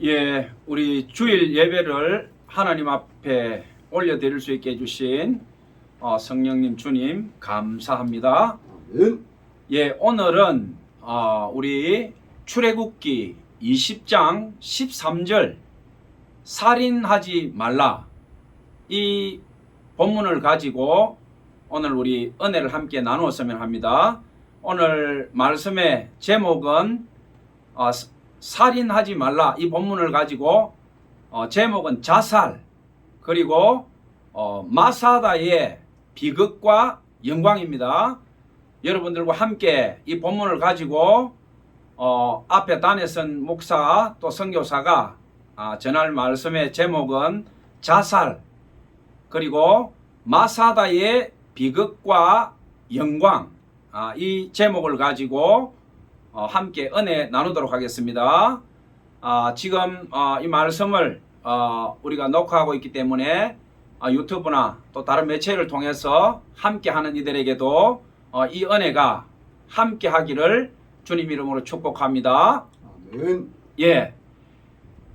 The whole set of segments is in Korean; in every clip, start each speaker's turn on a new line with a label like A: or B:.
A: 예, 우리 주일 예배를 하나님 앞에 올려드릴 수 있게 해주신 성령님 주님 감사합니다.
B: 아멘.
A: 예, 오늘은 우리 출애굽기 20장 13절 살인하지 말라 이 본문을 가지고 오늘 우리 은혜를 함께 나누었으면 합니다. 오늘 말씀의 제목은 살인하지 말라 이 본문을 가지고 제목은 자살 그리고 마사다의 비극과 영광입니다. 여러분들과 함께 이 본문을 가지고 앞에 단에선 목사 또 선교사가 전할 말씀의 제목은 자살 그리고 마사다의 비극과 영광 이 제목을 가지고 함께 은혜 나누도록 하겠습니다. 지금 이 말씀을 우리가 녹화하고 있기 때문에 유튜브나 또 다른 매체를 통해서 함께 하는 이들에게도 이 은혜가 함께 하기를 주님 이름으로 축복합니다.
B: 아멘.
A: 예,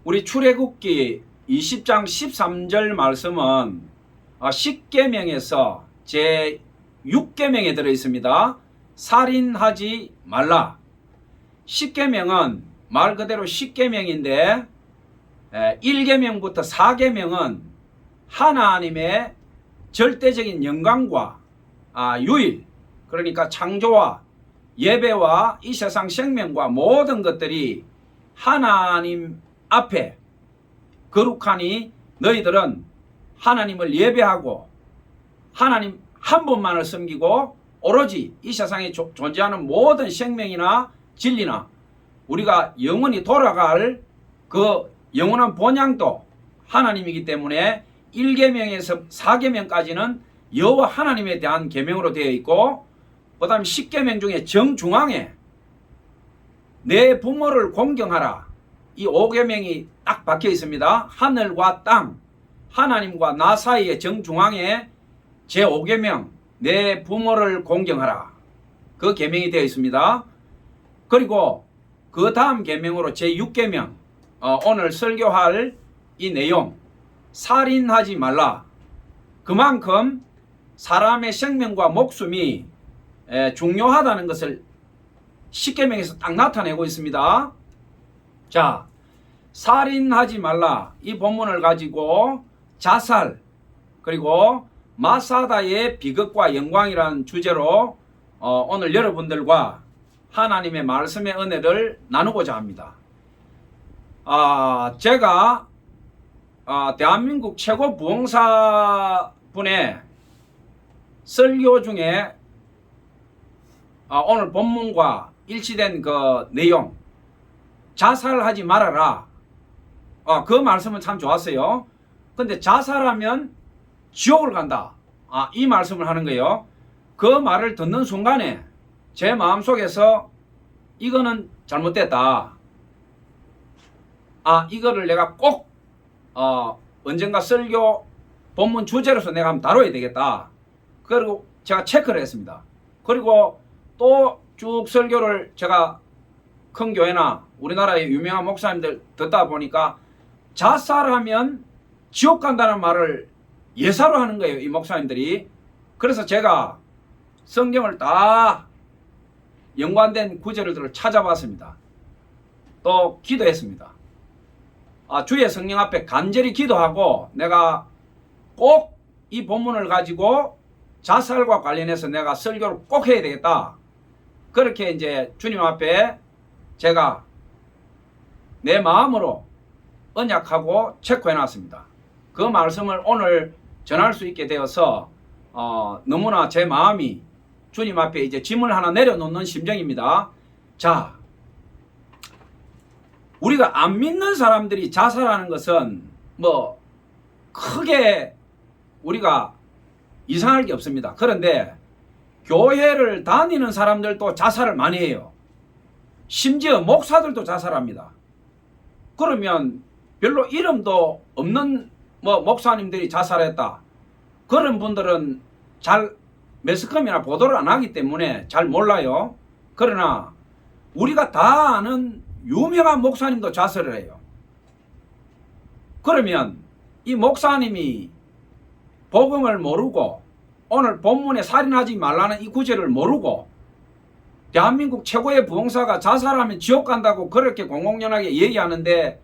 A: 우리 출애굽기 20장 13절 말씀은 10계명에서 제 6계명에 들어 있습니다. 살인하지 말라. 10계명은 말 그대로 10계명인데 1계명부터 4계명은 하나님의 절대적인 영광과 유일 그러니까 창조와 예배와 이 세상 생명과 모든 것들이 하나님 앞에 거룩하니 너희들은 하나님을 예배하고 하나님 한 분만을 섬기고 오로지 이 세상에 존재하는 모든 생명이나 진리나 우리가 영원히 돌아갈 그 영원한 본향도 하나님이기 때문에 1계명에서 4계명까지는 여호와 하나님에 대한 계명으로 되어 있고 그 다음 10계명 중에 정중앙에 내 부모를 공경하라 이 5계명이 딱 박혀 있습니다. 하늘과 땅 하나님과 나 사이의 정중앙에 제5계명 내 부모를 공경하라 그 계명이 되어 있습니다. 그리고 그 다음 계명으로 제6계명 오늘 설교할 이 내용 살인하지 말라 그만큼 사람의 생명과 목숨이 중요하다는 것을 10계명에서 딱 나타내고 있습니다. 자, 살인하지 말라 이 본문을 가지고 자살 그리고 마사다의 비극과 영광이라는 주제로 오늘 여러분들과 하나님의 말씀의 은혜를 나누고자 합니다. 제가 대한민국 최고 부흥사분의 설교 중에 오늘 본문과 일치된 그 내용 자살하지 말아라 그 말씀은 참 좋았어요. 근데 자살하면 지옥을 간다 이 말씀을 하는 거예요. 그 말을 듣는 순간에 제 마음속에서 이거는 잘못됐다. 이거를 내가 꼭 언젠가 설교 본문 주제로서 내가 한번 다뤄야 되겠다. 그리고 제가 체크를 했습니다. 그리고 또 쭉 설교를 제가 큰 교회나 우리나라의 유명한 목사님들 듣다 보니까 자살하면 지옥 간다는 말을 예사로 하는 거예요. 이 목사님들이. 그래서 제가 성경을 다 연관된 구절들을 찾아봤습니다. 또 기도했습니다. 주의 성령 앞에 간절히 기도하고 내가 꼭 이 본문을 가지고 자살과 관련해서 내가 설교를 꼭 해야 되겠다. 그렇게 이제 주님 앞에 제가 내 마음으로 언약하고 체크해 놨습니다. 그 말씀을 오늘 전할 수 있게 되어서 너무나 제 마음이 주님 앞에 이제 짐을 하나 내려놓는 심정입니다. 자, 우리가 안 믿는 사람들이 자살하는 것은 뭐 크게 우리가 이상할 게 없습니다. 그런데 교회를 다니는 사람들도 자살을 많이 해요. 심지어 목사들도 자살합니다. 그러면 별로 이름도 없는 목사님들이 자살했다. 그런 분들은 잘 매스컴이나 보도를 안 하기 때문에 잘 몰라요. 그러나 우리가 다 아는 유명한 목사님도 자살을 해요. 그러면 이 목사님이 복음을 모르고 오늘 본문에 살인하지 말라는 이 구절을 모르고 대한민국 최고의 부흥사가 자살하면 지옥 간다고 그렇게 공공연하게 얘기하는데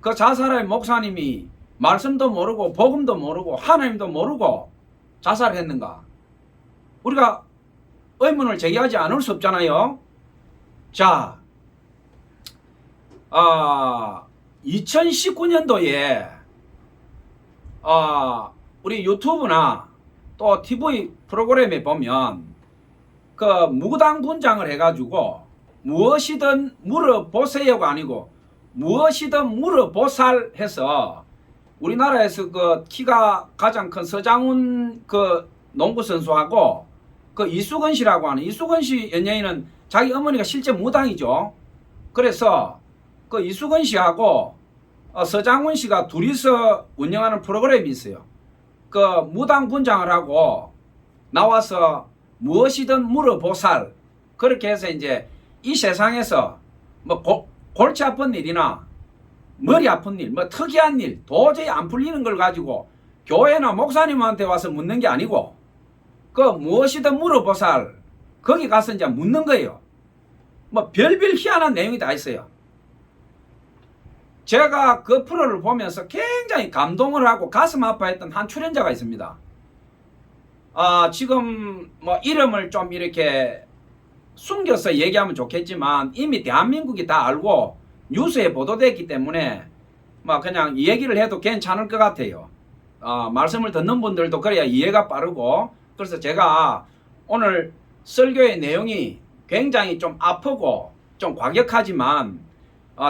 A: 그 자살할 목사님이 말씀도 모르고 복음도 모르고 하나님도 모르고 자살했는가? 우리가 의문을 제기하지 않을 수 없잖아요. 자, 2019년도에 우리 유튜브나 또 TV 프로그램에 보면 그 무당 분장을 해가지고 무엇이든 물어보세요가 아니고 무엇이든 물어보살 해서 우리나라에서 그 키가 가장 큰 서장훈 그 농구 선수하고 그 이수근 씨라고 하는 이수근 씨 연예인은 자기 어머니가 실제 무당이죠. 그래서 그 이수근 씨하고 서장훈 씨가 둘이서 운영하는 프로그램이 있어요. 그 무당 분장을 하고 나와서 무엇이든 물어보살 그렇게 해서 이제 이 세상에서 뭐 골치 아픈 일이나 머리 아픈 일, 뭐 특이한 일 도저히 안 풀리는 걸 가지고 교회나 목사님한테 와서 묻는 게 아니고 그 무엇이든 물어보살 거기 가서 이제 묻는 거예요. 뭐 별별 희한한 내용이 다 있어요. 제가 그 프로를 보면서 굉장히 감동을 하고 가슴 아파했던 한 출연자가 있습니다. 지금 뭐 이름을 좀 이렇게 숨겨서 얘기하면 좋겠지만 이미 대한민국이 다 알고 뉴스에 보도됐기 때문에 뭐 그냥 이 얘기를 해도 괜찮을 것 같아요. 말씀을 듣는 분들도 그래야 이해가 빠르고 그래서 제가 오늘 설교의 내용이 굉장히 좀 아프고 좀 과격하지만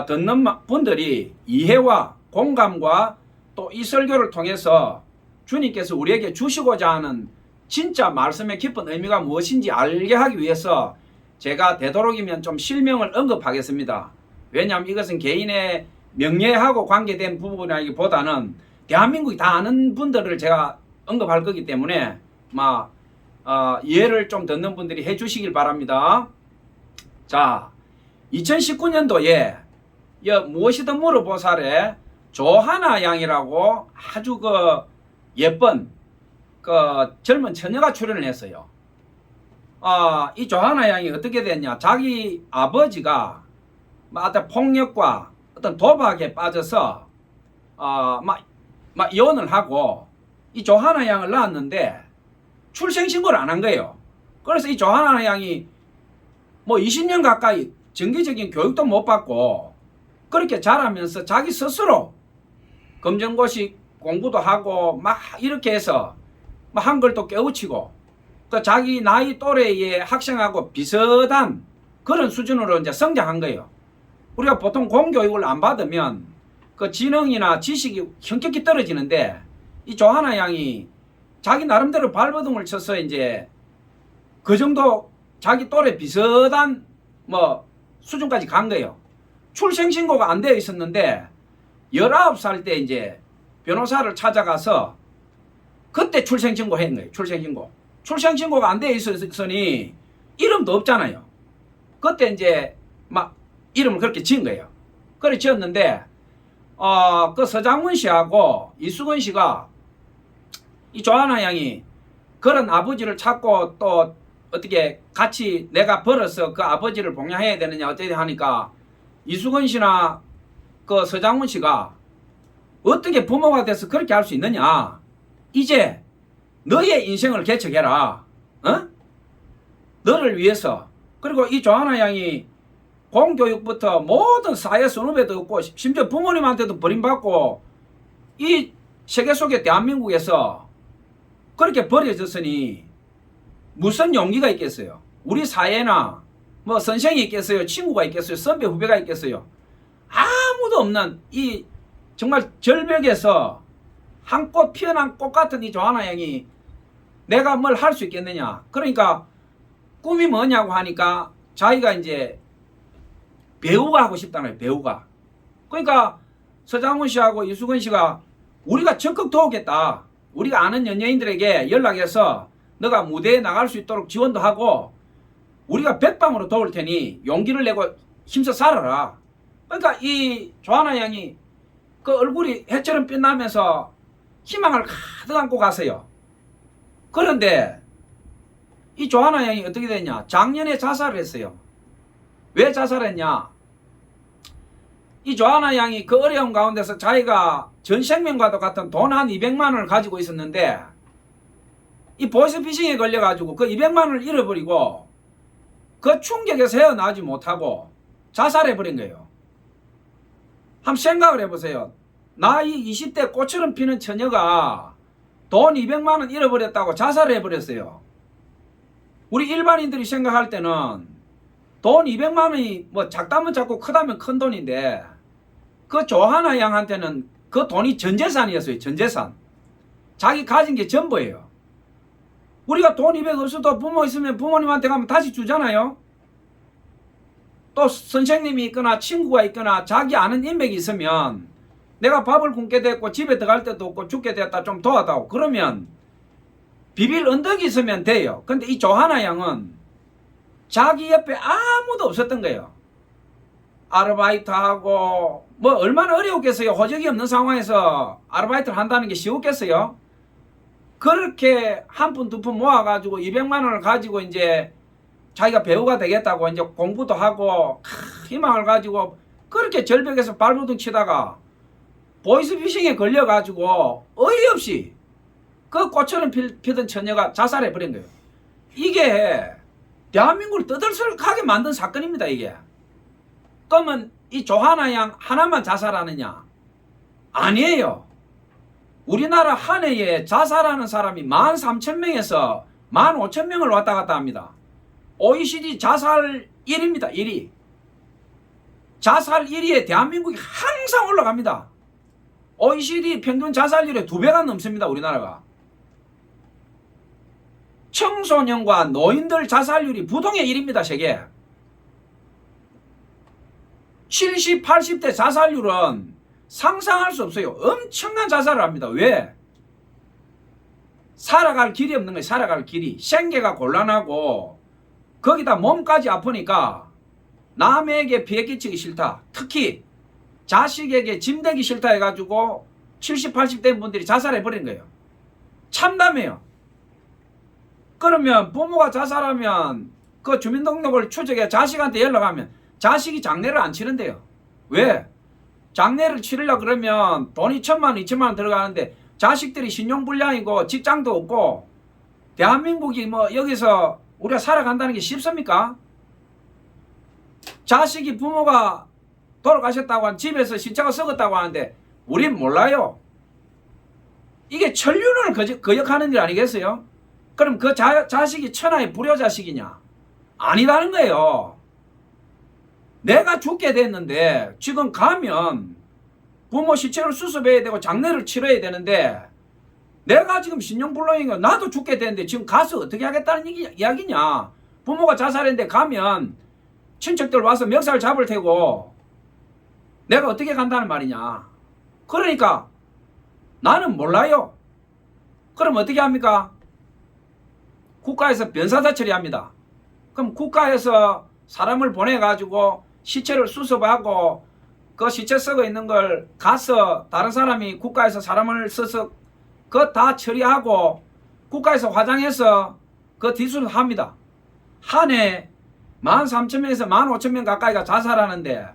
A: 듣는 분들이 이해와 공감과 또 이 설교를 통해서 주님께서 우리에게 주시고자 하는 진짜 말씀의 깊은 의미가 무엇인지 알게 하기 위해서 제가 되도록이면 좀 실명을 언급하겠습니다. 왜냐하면 이것은 개인의 명예하고 관계된 부분이라기보다는 대한민국이 다 아는 분들을 제가 언급할 거기 때문에 이해를 좀 듣는 분들이 해주시길 바랍니다. 자, 2019년도에 무엇이든 물어보살에 조하나 양이라고 아주 그 예쁜 그 젊은 처녀가 출연을 했어요. 이 조하나 양이 어떻게 됐냐? 자기 아버지가 어떤 폭력과 어떤 도박에 빠져서 이혼을 하고 이 조하나 양을 낳았는데 출생신고를 안 한 거예요. 그래서 이 조하나 양이 뭐 20년 가까이 정기적인 교육도 못 받고 그렇게 자라면서 자기 스스로 검정고시 공부도 하고 막 이렇게 해서 한글도 깨우치고 그 자기 나이 또래의 학생하고 비슷한 그런 수준으로 이제 성장한 거예요. 우리가 보통 공교육을 안 받으면 그 지능이나 지식이 현격히 떨어지는데 이 조하나 양이 자기 나름대로 발버둥을 쳐서 이제 그 정도 자기 또래 비슷한 뭐 수준까지 간 거예요. 출생신고가 안 되어 있었는데 19살 때 이제 변호사를 찾아가서 그때 출생신고 했는 거예요. 출생신고가 안 되어 있었으니 이름도 없잖아요. 그때 이제 이름을 그렇게 지은 거예요. 그래 지었는데 그 서장훈 씨하고 이수근 씨가 이 조하나 양이 그런 아버지를 찾고 또 어떻게 같이 내가 벌어서 그 아버지를 봉양해야 되느냐 어떻게 하니까 이수근 씨나 그 서장훈 씨가 어떻게 부모가 돼서 그렇게 할 수 있느냐. 이제 너의 인생을 개척해라. 너를 위해서. 그리고 이 조하나 양이 공교육부터 모든 사회 선후배도 없고 심지어 부모님한테도 버림받고 이 세계 속의 대한민국에서 그렇게 버려졌으니 무슨 용기가 있겠어요? 우리 사회나 뭐 선생이 있겠어요? 친구가 있겠어요? 선배 후배가 있겠어요? 아무도 없는 이 정말 절벽에서 한 꽃 피어난 꽃 같은 이 조하나 양이 내가 뭘 할 수 있겠느냐? 그러니까 꿈이 뭐냐고 하니까 자기가 이제 배우가 하고 싶다는 거예요. 배우가. 그러니까 서장훈 씨하고 이수근 씨가 우리가 적극 도우겠다. 우리가 아는 연예인들에게 연락해서 너가 무대에 나갈 수 있도록 지원도 하고 우리가 백방으로 도울 테니 용기를 내고 힘써 살아라. 그러니까 이 조하나 양이 그 얼굴이 해처럼 빛나면서 희망을 가득 안고 가세요. 그런데 이 조하나 양이 어떻게 됐냐? 작년에 자살을 했어요. 왜 자살했냐? 이 조하나 양이 그 어려운 가운데서 자기가 전 생명과도 같은 돈 한 200만 원을 가지고 있었는데 이 보이스피싱에 걸려가지고 그 200만 원을 잃어버리고 그 충격에서 헤어나지 못하고 자살해버린 거예요. 한번 생각을 해보세요. 나이 20대 꽃처럼 피는 처녀가 돈 200만 원 잃어버렸다고 자살을 해버렸어요. 우리 일반인들이 생각할 때는 돈 200만 원이 뭐 작다면 작고 크다면 큰 돈인데 그 조하나 양한테는 그 돈이 전재산이었어요. 전재산. 자기 가진 게 전부예요. 우리가 돈 200 없어도 부모 있으면 부모님한테 가면 다시 주잖아요. 또 선생님이 있거나 친구가 있거나 자기 아는 인맥이 있으면 내가 밥을 굶게 됐고 집에 들어갈 때도 없고 죽게 됐다 좀 도와다오. 그러면 비빌 언덕이 있으면 돼요. 근데 이 조하나 양은 자기 옆에 아무도 없었던 거예요. 아르바이트하고 뭐 얼마나 어려웠겠어요. 호적이 없는 상황에서 아르바이트를 한다는 게 쉬웠겠어요. 그렇게 한 푼 두 푼 모아가지고 200만 원을 가지고 이제 자기가 배우가 되겠다고 이제 공부도 하고 희망을 가지고 그렇게 절벽에서 발버둥 치다가 보이스피싱에 걸려가지고 어이없이 그 꽃처럼 피던 처녀가 자살해버린 거예요. 이게 대한민국을 떠들썩하게 만든 사건입니다. 이게. 그러면 이 조하나 양 하나만 자살하느냐? 아니에요. 우리나라 한 해에 자살하는 사람이 13,000명에서 15,000명을 왔다 갔다 합니다. OECD 자살 1위입니다. 1위. 자살 1위에 대한민국이 항상 올라갑니다. OECD 평균 자살률의 2배가 넘습니다. 우리나라가. 청소년과 노인들 자살률이 부동의 1위입니다. 세계. 70, 80대 자살률은 상상할 수 없어요. 엄청난 자살을 합니다. 왜? 살아갈 길이 없는 거예요. 살아갈 길이. 생계가 곤란하고 거기다 몸까지 아프니까 남에게 피해 끼치기 싫다. 특히 자식에게 짐되기 싫다 해가지고 70, 80대 분들이 자살해버린 거예요. 참담해요. 그러면 부모가 자살하면 그 주민등록을 추적해 자식한테 연락하면 자식이 장례를 안 치른대요. 왜? 장례를 치르려고 그러면 돈이 1,000만 원, 2,000만 원 들어가는데 자식들이 신용불량이고 직장도 없고 대한민국이 뭐 여기서 우리가 살아간다는 게 쉽습니까? 자식이 부모가 돌아가셨다고 한 집에서 신차가 썩었다고 하는데 우린 몰라요. 이게 천륜을 거역하는 일 아니겠어요? 그럼 그 자식이 천하의 불효자식이냐? 아니다는 거예요. 내가 죽게 됐는데 지금 가면 부모 시체를 수습해야 되고 장례를 치러야 되는데 내가 지금 신용불량인 거 나도 죽게 됐는데 지금 가서 어떻게 하겠다는 이야기냐? 부모가 자살했는데 가면 친척들 와서 멱살 잡을 테고 내가 어떻게 간다는 말이냐? 그러니까 나는 몰라요. 그럼 어떻게 합니까? 국가에서 변사자 처리합니다. 그럼 국가에서 사람을 보내가지고 시체를 수습하고 그 시체 썩어 있는 걸 가서 다른 사람이 국가에서 사람을 써서 그거 다 처리하고 국가에서 화장해서 그 뒤수를 합니다. 한 해 13,000명에서 15,000명 가까이가 자살하는데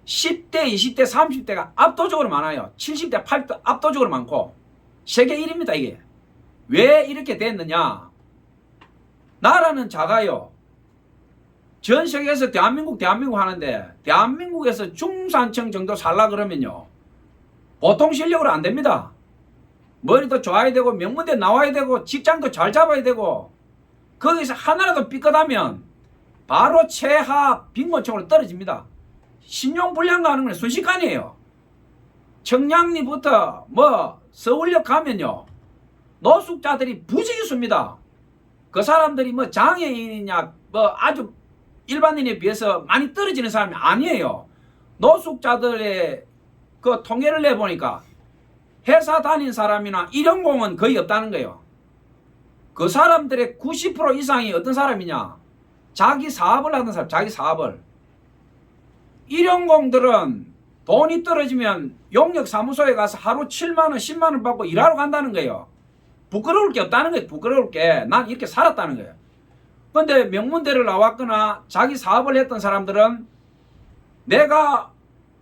A: 10대, 20대, 30대가 압도적으로 많아요. 70대, 80대 압도적으로 많고 세계 1위입니다. 이게. 왜 이렇게 됐느냐? 나라는 작아요. 전 세계에서 대한민국 하는데 대한민국에서 중산층 정도 살라 그러면요. 보통 실력으로 안 됩니다. 머리도 좋아야 되고 명문대 나와야 되고 직장도 잘 잡아야 되고 거기서 하나라도 삐끗하면 바로 최하 빈곤층으로 떨어집니다. 신용불량 가는 건 순식간이에요. 청량리부터 뭐 서울역 가면요. 노숙자들이 부지기수입니다. 그 사람들이 뭐 장애인이냐 뭐 아주 일반인에 비해서 많이 떨어지는 사람이 아니에요. 노숙자들의 그 통계를 내보니까 회사 다닌 사람이나 일용공은 거의 없다는 거예요. 그 사람들의 90% 이상이 어떤 사람이냐? 자기 사업을 하는 사람, 자기 사업을. 일용공들은 돈이 떨어지면 용역사무소에 가서 하루 7만 원, 10만 원 받고 일하러 간다는 거예요. 부끄러울 게 없다는 거예요. 부끄러울 게. 난 이렇게 살았다는 거예요. 근데 명문대를 나왔거나 자기 사업을 했던 사람들은 내가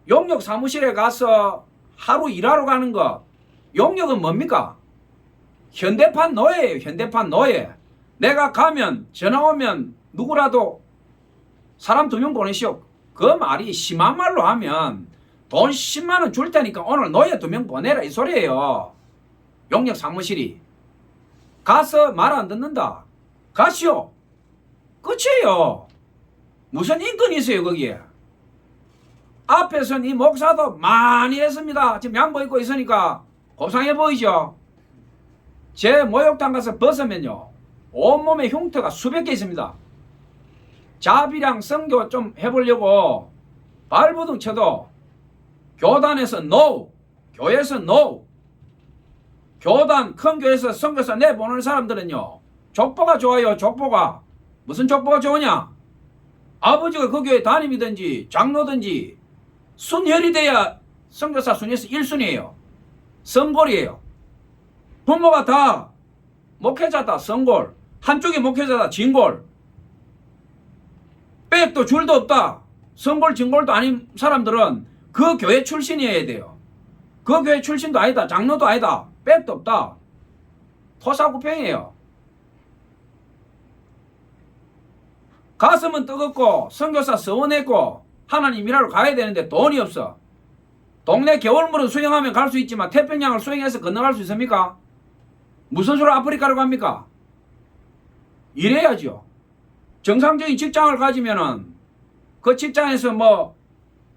A: 용역 사무실에 가서 하루 일하러 가는 거, 용역은 뭡니까? 현대판 노예예요. 현대판 노예. 내가 가면 전화 오면 누구라도 사람 2명 보내시오. 그 말이 심한 말로 하면 돈 10만 원 줄 테니까 오늘 노예 2명 보내라 이 소리예요. 용역 사무실이. 가서 말 안 듣는다. 가시오. 끝이에요. 무슨 인권이 있어요 거기에. 앞에서는 이 목사도 많이 했습니다. 지금 양복 입고 있으니까 고상해 보이죠. 제 목욕탕 가서 벗으면요 온몸에 흉터가 수백 개 있습니다. 자비랑 선교 좀 해보려고 발버둥 쳐도 교단에서 NO, 교회에서 NO, 교단 큰 교회에서 선교사 내보내는 사람들은요 족보가 좋아요. 족보가. 무슨 족보가 좋으냐? 아버지가 그 교회 담임이든지 장로든지 순혈이 돼야 선교사 순위에서 1순위예요. 성골이에요. 부모가 다 목회자다. 성골. 한쪽이 목회자다. 진골. 백도 줄도 없다. 성골 진골도 아닌 사람들은 그 교회 출신이어야 돼요. 그 교회 출신도 아니다. 장로도 아니다. 백도 없다. 토사구팽이에요. 가슴은 뜨겁고 선교사 서원했고 하나님 일하러 가야 되는데 돈이 없어. 동네 겨울물은 수영하면 갈 수 있지만 태평양을 수영해서 건너갈 수 있습니까? 무슨 수로 아프리카로 갑니까? 일해야죠. 정상적인 직장을 가지면은 그 직장에서 뭐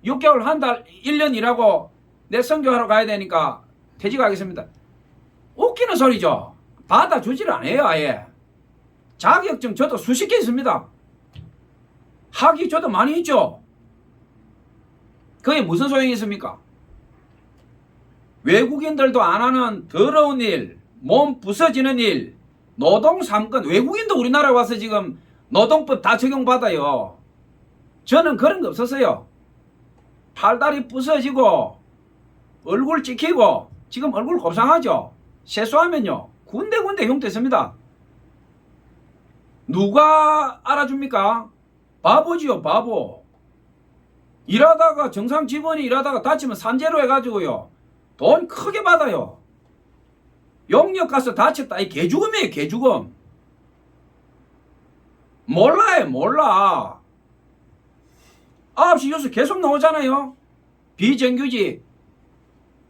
A: 6개월, 한 달, 1년 일하고 내 선교하러 가야 되니까 퇴직하겠습니다. 웃기는 소리죠. 받아주질 않아요 아예. 자격증 저도 수십 개 있습니다. 학위 저도 많이 있죠. 그게 무슨 소용이 있습니까? 외국인들도 안 하는 더러운 일, 몸 부서지는 일, 노동 3건. 외국인도 우리나라에 와서 지금 노동법 다 적용받아요. 저는 그런 거 없었어요. 팔다리 부서지고 얼굴 찍히고 지금 얼굴 곱상하죠. 세수하면요 군데군데 흉터 있습니다. 누가 알아줍니까? 바보지요 바보. 일하다가 정상 직원이 일하다가 다치면 산재로 해가지고요 돈 크게 받아요. 용역 가서 다쳤다. 이 개죽음이에요 개죽음. 몰라요 몰라. 9시 뉴스 계속 나오잖아요. 비정규직.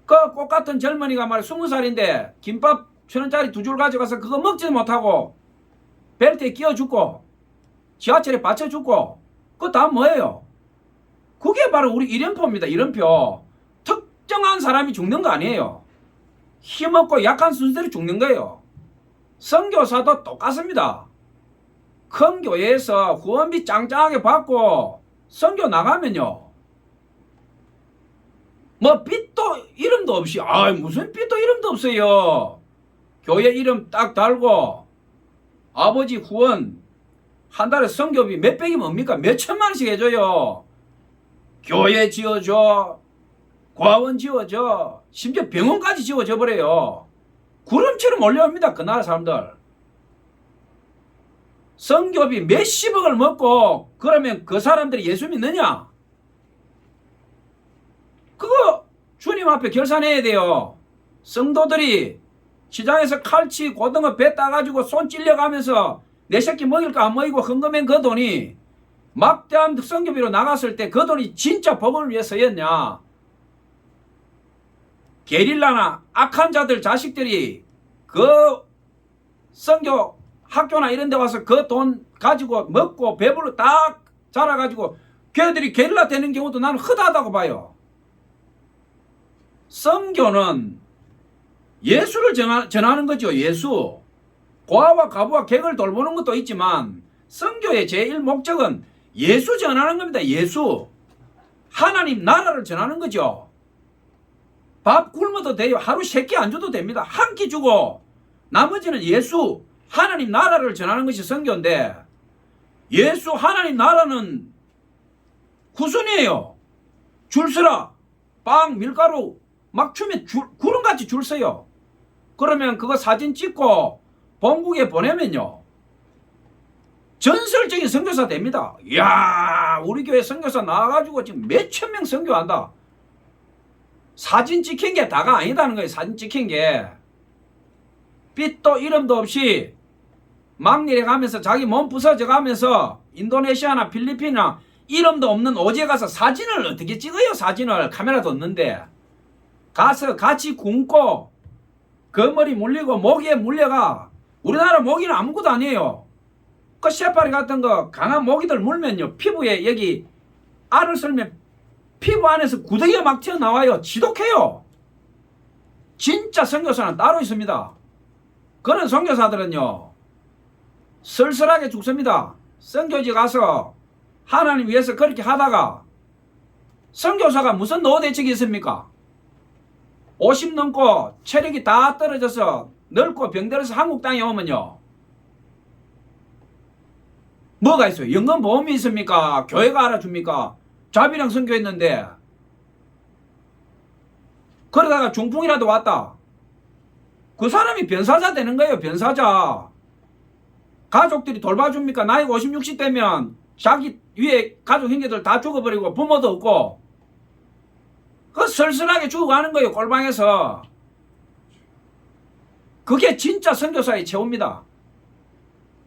A: 그 꽃같은 젊은이가 말이야 20살인데 김밥 1,000원짜리 2줄 가져가서 그거 먹지도 못하고 벨트에 끼워 죽고 지하철에 받쳐 죽고 그거 다 뭐예요? 그게 바로 우리 이름표입니다. 이름표. 특정한 사람이 죽는 거 아니에요. 힘없고 약한 순서대로 죽는 거예요. 선교사도 똑같습니다. 큰 교회에서 후원비 짱짱하게 받고 선교 나가면요 뭐 빚도 이름도 없이 무슨 빚도 이름도 없어요. 교회 이름 딱 달고 아버지 후원 한 달에 선교비 몇백이 뭡니까? 몇천만 원씩 해줘요. 교회 지어줘, 과원 지어줘, 심지어 병원까지 지어줘 버려요. 구름처럼 몰려옵니다. 그 나라 사람들. 선교비 몇십억을 먹고 그러면 그 사람들이 예수 믿느냐? 그거 주님 앞에 결산해야 돼요. 성도들이 시장에서 칼치 고등어 배 따가지고 손 찔려가면서 내 새끼 먹일까 안 먹이고 헌금한 그 돈이 막대한 선교비로 나갔을 때 그 돈이 진짜 복음을 위해 쓰였냐? 게릴라나 악한 자들 자식들이 그 선교 학교나 이런 데 와서 그 돈 가지고 먹고 배불러 딱 자라가지고 걔들이 게릴라 되는 경우도 나는 흔하다고 봐요. 선교는 예수를 전하는 거죠. 예수. 고아와 가부와 객을 돌보는 것도 있지만 선교의 제1 목적은 예수 전하는 겁니다. 예수. 하나님 나라를 전하는 거죠. 밥 굶어도 돼요. 하루 3끼 안 줘도 됩니다. 한 끼 주고 나머지는 예수 하나님 나라를 전하는 것이 선교인데 예수 하나님 나라는 구순이에요. 줄 서라. 빵, 밀가루 막 주면 구름같이 줄 서요. 그러면 그거 사진 찍고 본국에 보내면요, 전설적인 선교사 됩니다. 이야, 우리 교회 선교사 나와가지고 지금 몇천 명 선교한다. 사진 찍힌 게 다가 아니다는 거예요. 사진 찍힌 게. 빛도 이름도 없이 막 내려가면서 자기 몸 부서져 가면서 인도네시아나 필리핀이나 이름도 없는 오지에 가서 사진을 어떻게 찍어요? 사진을 카메라도 없는데 가서 같이 굶고 거머리 물리고 모기에 물려가. 우리나라 모기는 아무것도 아니에요. 그 쇠파리 같은 거 강한 모기들 물면요, 피부에 여기 알을 썰면 피부 안에서 구더기가 막 튀어나와요. 지독해요. 진짜 선교사는 따로 있습니다. 그런 선교사들은요, 쓸쓸하게 죽습니다. 선교지 가서 하나님 위해서 그렇게 하다가 선교사가 무슨 노후 대책이 있습니까? 50 넘고 체력이 다 떨어져서 늙고 병들어서 한국 땅에 오면요, 뭐가 있어요? 연금보험이 있습니까? 교회가 알아줍니까? 자비랑 선교했는데 그러다가 중풍이라도 왔다. 그 사람이 변사자 되는 거예요. 변사자. 가족들이 돌봐줍니까? 나이가 50, 60 되면 자기 위에 가족 형제들 다 죽어버리고 부모도 없고 그 쓸쓸하게 죽어가는 거예요. 꼴방에서. 그게 진짜 선교사의 최후입니다.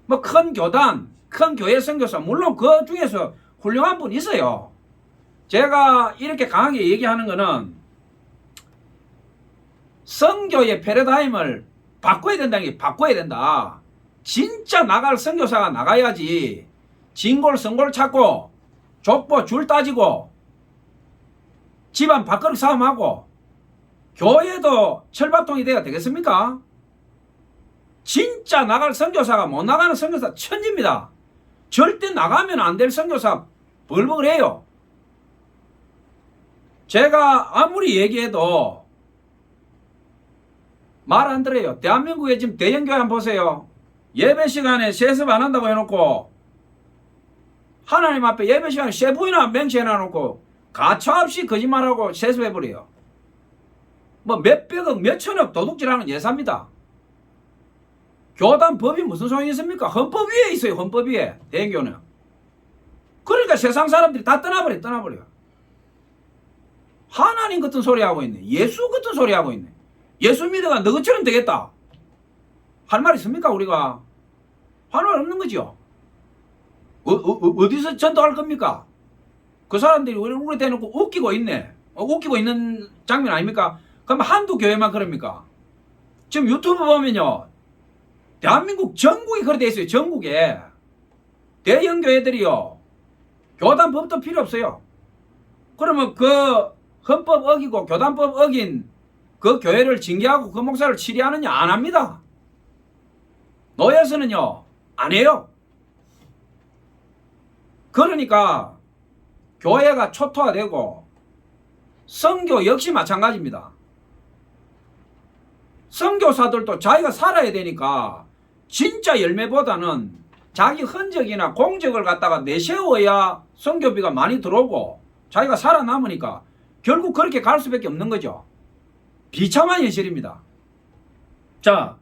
A: 뭐 큰 교단, 큰 교회 선교사, 물론 그 중에서 훌륭한 분 있어요. 제가 이렇게 강하게 얘기하는 거는 선교의 패러다임을 바꿔야 된다는 게, 바꿔야 된다. 진짜 나갈 선교사가 나가야지 진골 선골 찾고 족보 줄 따지고 집안 밥그릇 싸움하고 교회도 철밥통이 돼야 되겠습니까? 진짜 나갈 선교사가 못 나가는 선교사 천지입니다. 절대 나가면 안 될 선교사 벌벌해요. 제가 아무리 얘기해도 말 안 들어요. 대한민국에 지금 대형교회 한번 보세요. 예배 시간에 세습 안 한다고 해놓고 하나님 앞에 예배 시간에 세부이나 맹세해놔놓고 가차없이 거짓말하고 세습해버려요. 뭐 몇백억 몇천억 도둑질하는 예사입니다. 교단 법이 무슨 소용이 있습니까? 헌법 위에 있어요. 헌법 위에 대형교는. 그러니까 세상 사람들이 다 떠나버려. 하나님 같은 소리 하고 있네. 예수 같은 소리 하고 있네. 예수 믿어가 너처럼 되겠다. 할 말 있습니까 우리가? 할 말 없는 거죠. 어디서 전도할 겁니까? 그 사람들이 우리 대놓고 웃기고 있네. 웃기고 있는 장면 아닙니까? 그럼 한두 교회만 그럽니까? 지금 유튜브 보면요, 대한민국 전국이 그렇게 돼 있어요. 전국에. 대형 교회들이요, 교단법도 필요 없어요. 그러면 그 헌법 어기고 교단법 어긴 그 교회를 징계하고 그 목사를 치리하느냐? 안 합니다. 노예에서는요 안 해요. 그러니까 교회가 초토화되고 선교 역시 마찬가지입니다. 선교사들도 자기가 살아야 되니까 진짜 열매보다는 자기 흔적이나 공적을 갖다가 내세워야 선교비가 많이 들어오고 자기가 살아남으니까 결국 그렇게 갈 수밖에 없는 거죠. 비참한 현실입니다. 자,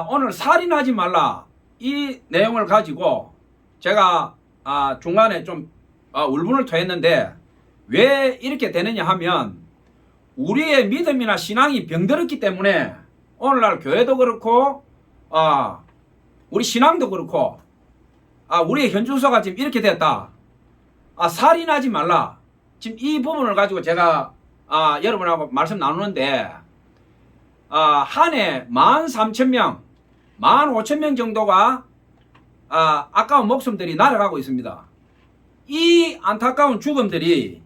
A: 오늘 살인하지 말라 이 내용을 가지고 제가 중간에 좀 울분을 토했는데, 왜 이렇게 되느냐 하면 우리의 믿음이나 신앙이 병들었기 때문에 오늘날 교회도 그렇고 우리 신앙도 그렇고 우리의 현주소가 지금 이렇게 됐다. 살인하지 말라. 지금 이 부분을 가지고 제가 여러분하고 말씀 나누는데, 한 해 13,000명, 15,000명 정도가 아까운 목숨들이 날아가고 있습니다. 이 안타까운 죽음들이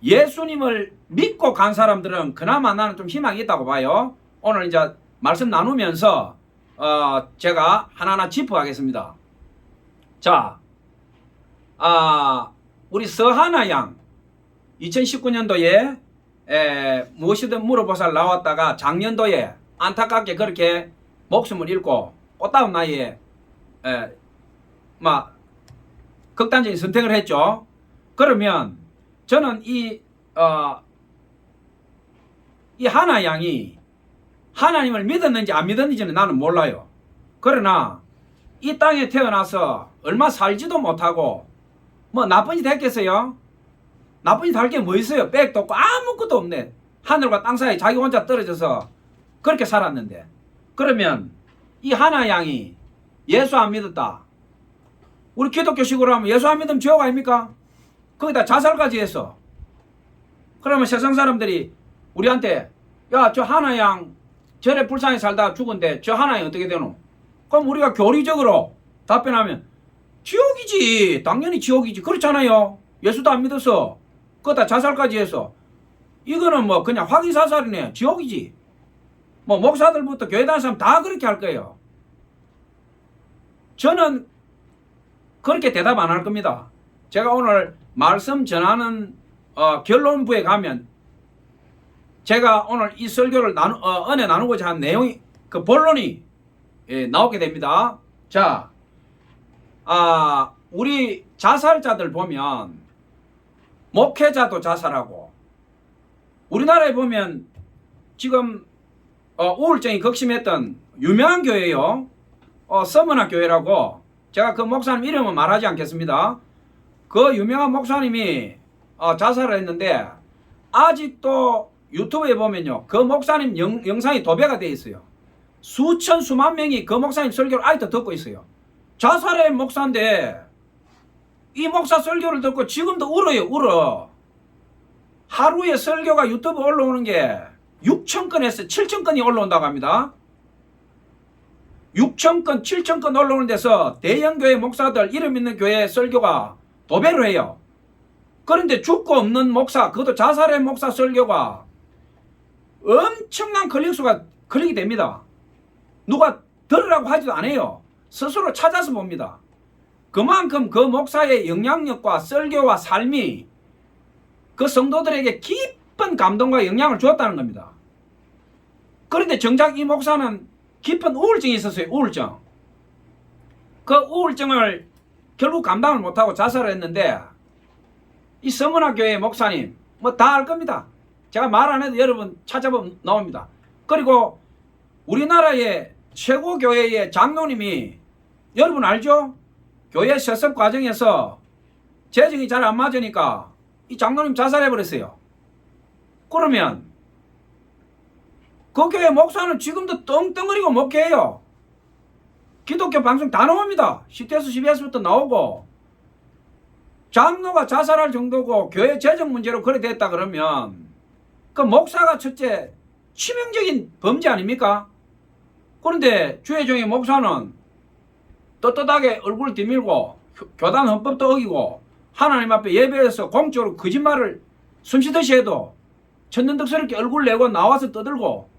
A: 예수님을 믿고 간 사람들은 그나마 나는 좀 희망이 있다고 봐요. 오늘 이제 말씀 나누면서 제가 하나하나 짚어가겠습니다. 자, 우리 서하나 양 2019년도에 무엇이든 물어보살 나왔다가 작년도에 안타깝게 그렇게 목숨을 잃고 꽃다운 나이에 극단적인 선택을 했죠. 그러면 저는 이 이 하나 양이 하나님을 믿었는지 안 믿었는지는 나는 몰라요. 그러나 이 땅에 태어나서 얼마 살지도 못하고 뭐 나쁜 짓 했겠어요? 나쁜 짓 할 게 뭐 있어요? 백도 없고 아무것도 없네. 하늘과 땅 사이에 자기 혼자 떨어져서 그렇게 살았는데, 그러면 이 하나 양이 예수 안 믿었다. 우리 기독교식으로 하면 예수 안 믿으면 지옥 아닙니까? 거기다 자살까지 했어. 그러면 세상 사람들이 우리한테 야, 저 하나 양 저래 불쌍히 살다가 죽은데 저 하나 양 어떻게 되노? 그럼 우리가 교리적으로 답변하면 지옥이지. 당연히 지옥이지. 그렇잖아요. 예수도 안 믿어서 거기다 자살까지 해서 이거는 뭐 그냥 확인사살이네. 지옥이지. 뭐 목사들부터 교회 다니는 사람 다 그렇게 할 거예요. 저는 그렇게 대답 안 할 겁니다. 제가 오늘 말씀 전하는 결론부에 가면 제가 오늘 이 설교를 은혜 나누고자 한 내용이 그 본론이 나오게 됩니다. 자, 우리 자살자들 보면 목회자도 자살하고, 우리나라에 보면 지금 우울증이 극심했던 유명한 교회요. 서머나 교회라고, 제가 그 목사님 이름은 말하지 않겠습니다. 그 유명한 목사님이 자살을 했는데 아직도 유튜브에 보면요, 그 목사님 영상이 도배가 돼 있어요. 수천 수만 명이 그 목사님 설교를 아직도 듣고 있어요. 자살의 목사인데 이 목사 설교를 듣고 지금도 울어요. 울어. 하루에 설교가 유튜브 올라오는 게 6,000건에서 7,000건이 올라온다고 합니다. 6,000건, 7,000건 올라오는 데서 대형교회 목사들, 이름 있는 교회 설교가 도배를 해요. 그런데 죽고 없는 목사, 그것도 자살의 목사 설교가 엄청난 클릭수가 클릭이 됩니다. 누가 들으라고 하지도 않아요. 스스로 찾아서 봅니다. 그만큼 그 목사의 영향력과 설교와 삶이 그 성도들에게 깊은 감동과 영향을 주었다는 겁니다. 그런데 정작 이 목사는 깊은 우울증이 있었어요. 우울증. 그 우울증을 결국 감당을 못하고 자살을 했는데, 이 서문화 교회 목사님 뭐 다 알 겁니다. 제가 말 안 해도 여러분 찾아보면 나옵니다. 그리고 우리나라의 최고 교회의 장로님이, 여러분 알죠? 교회 세습 과정에서 재정이 잘 안 맞으니까 이 장로님 자살해버렸어요. 그러면 그 교회 목사는 지금도 떵떵거리고 목회해요. 기독교 방송 다 나옵니다. CTS, CBS부터 나오고. 장로가 자살할 정도고 교회 재정 문제로 그래 됐다 그러면 그 목사가 첫째 치명적인 범죄 아닙니까? 그런데 주혜종의 목사는 떳떳하게 얼굴 뒤밀고 교단 헌법도 어기고 하나님 앞에 예배에서 공적으로 거짓말을 숨쉬듯이 해도 천연덕스럽게 얼굴 내고 나와서 떠들고,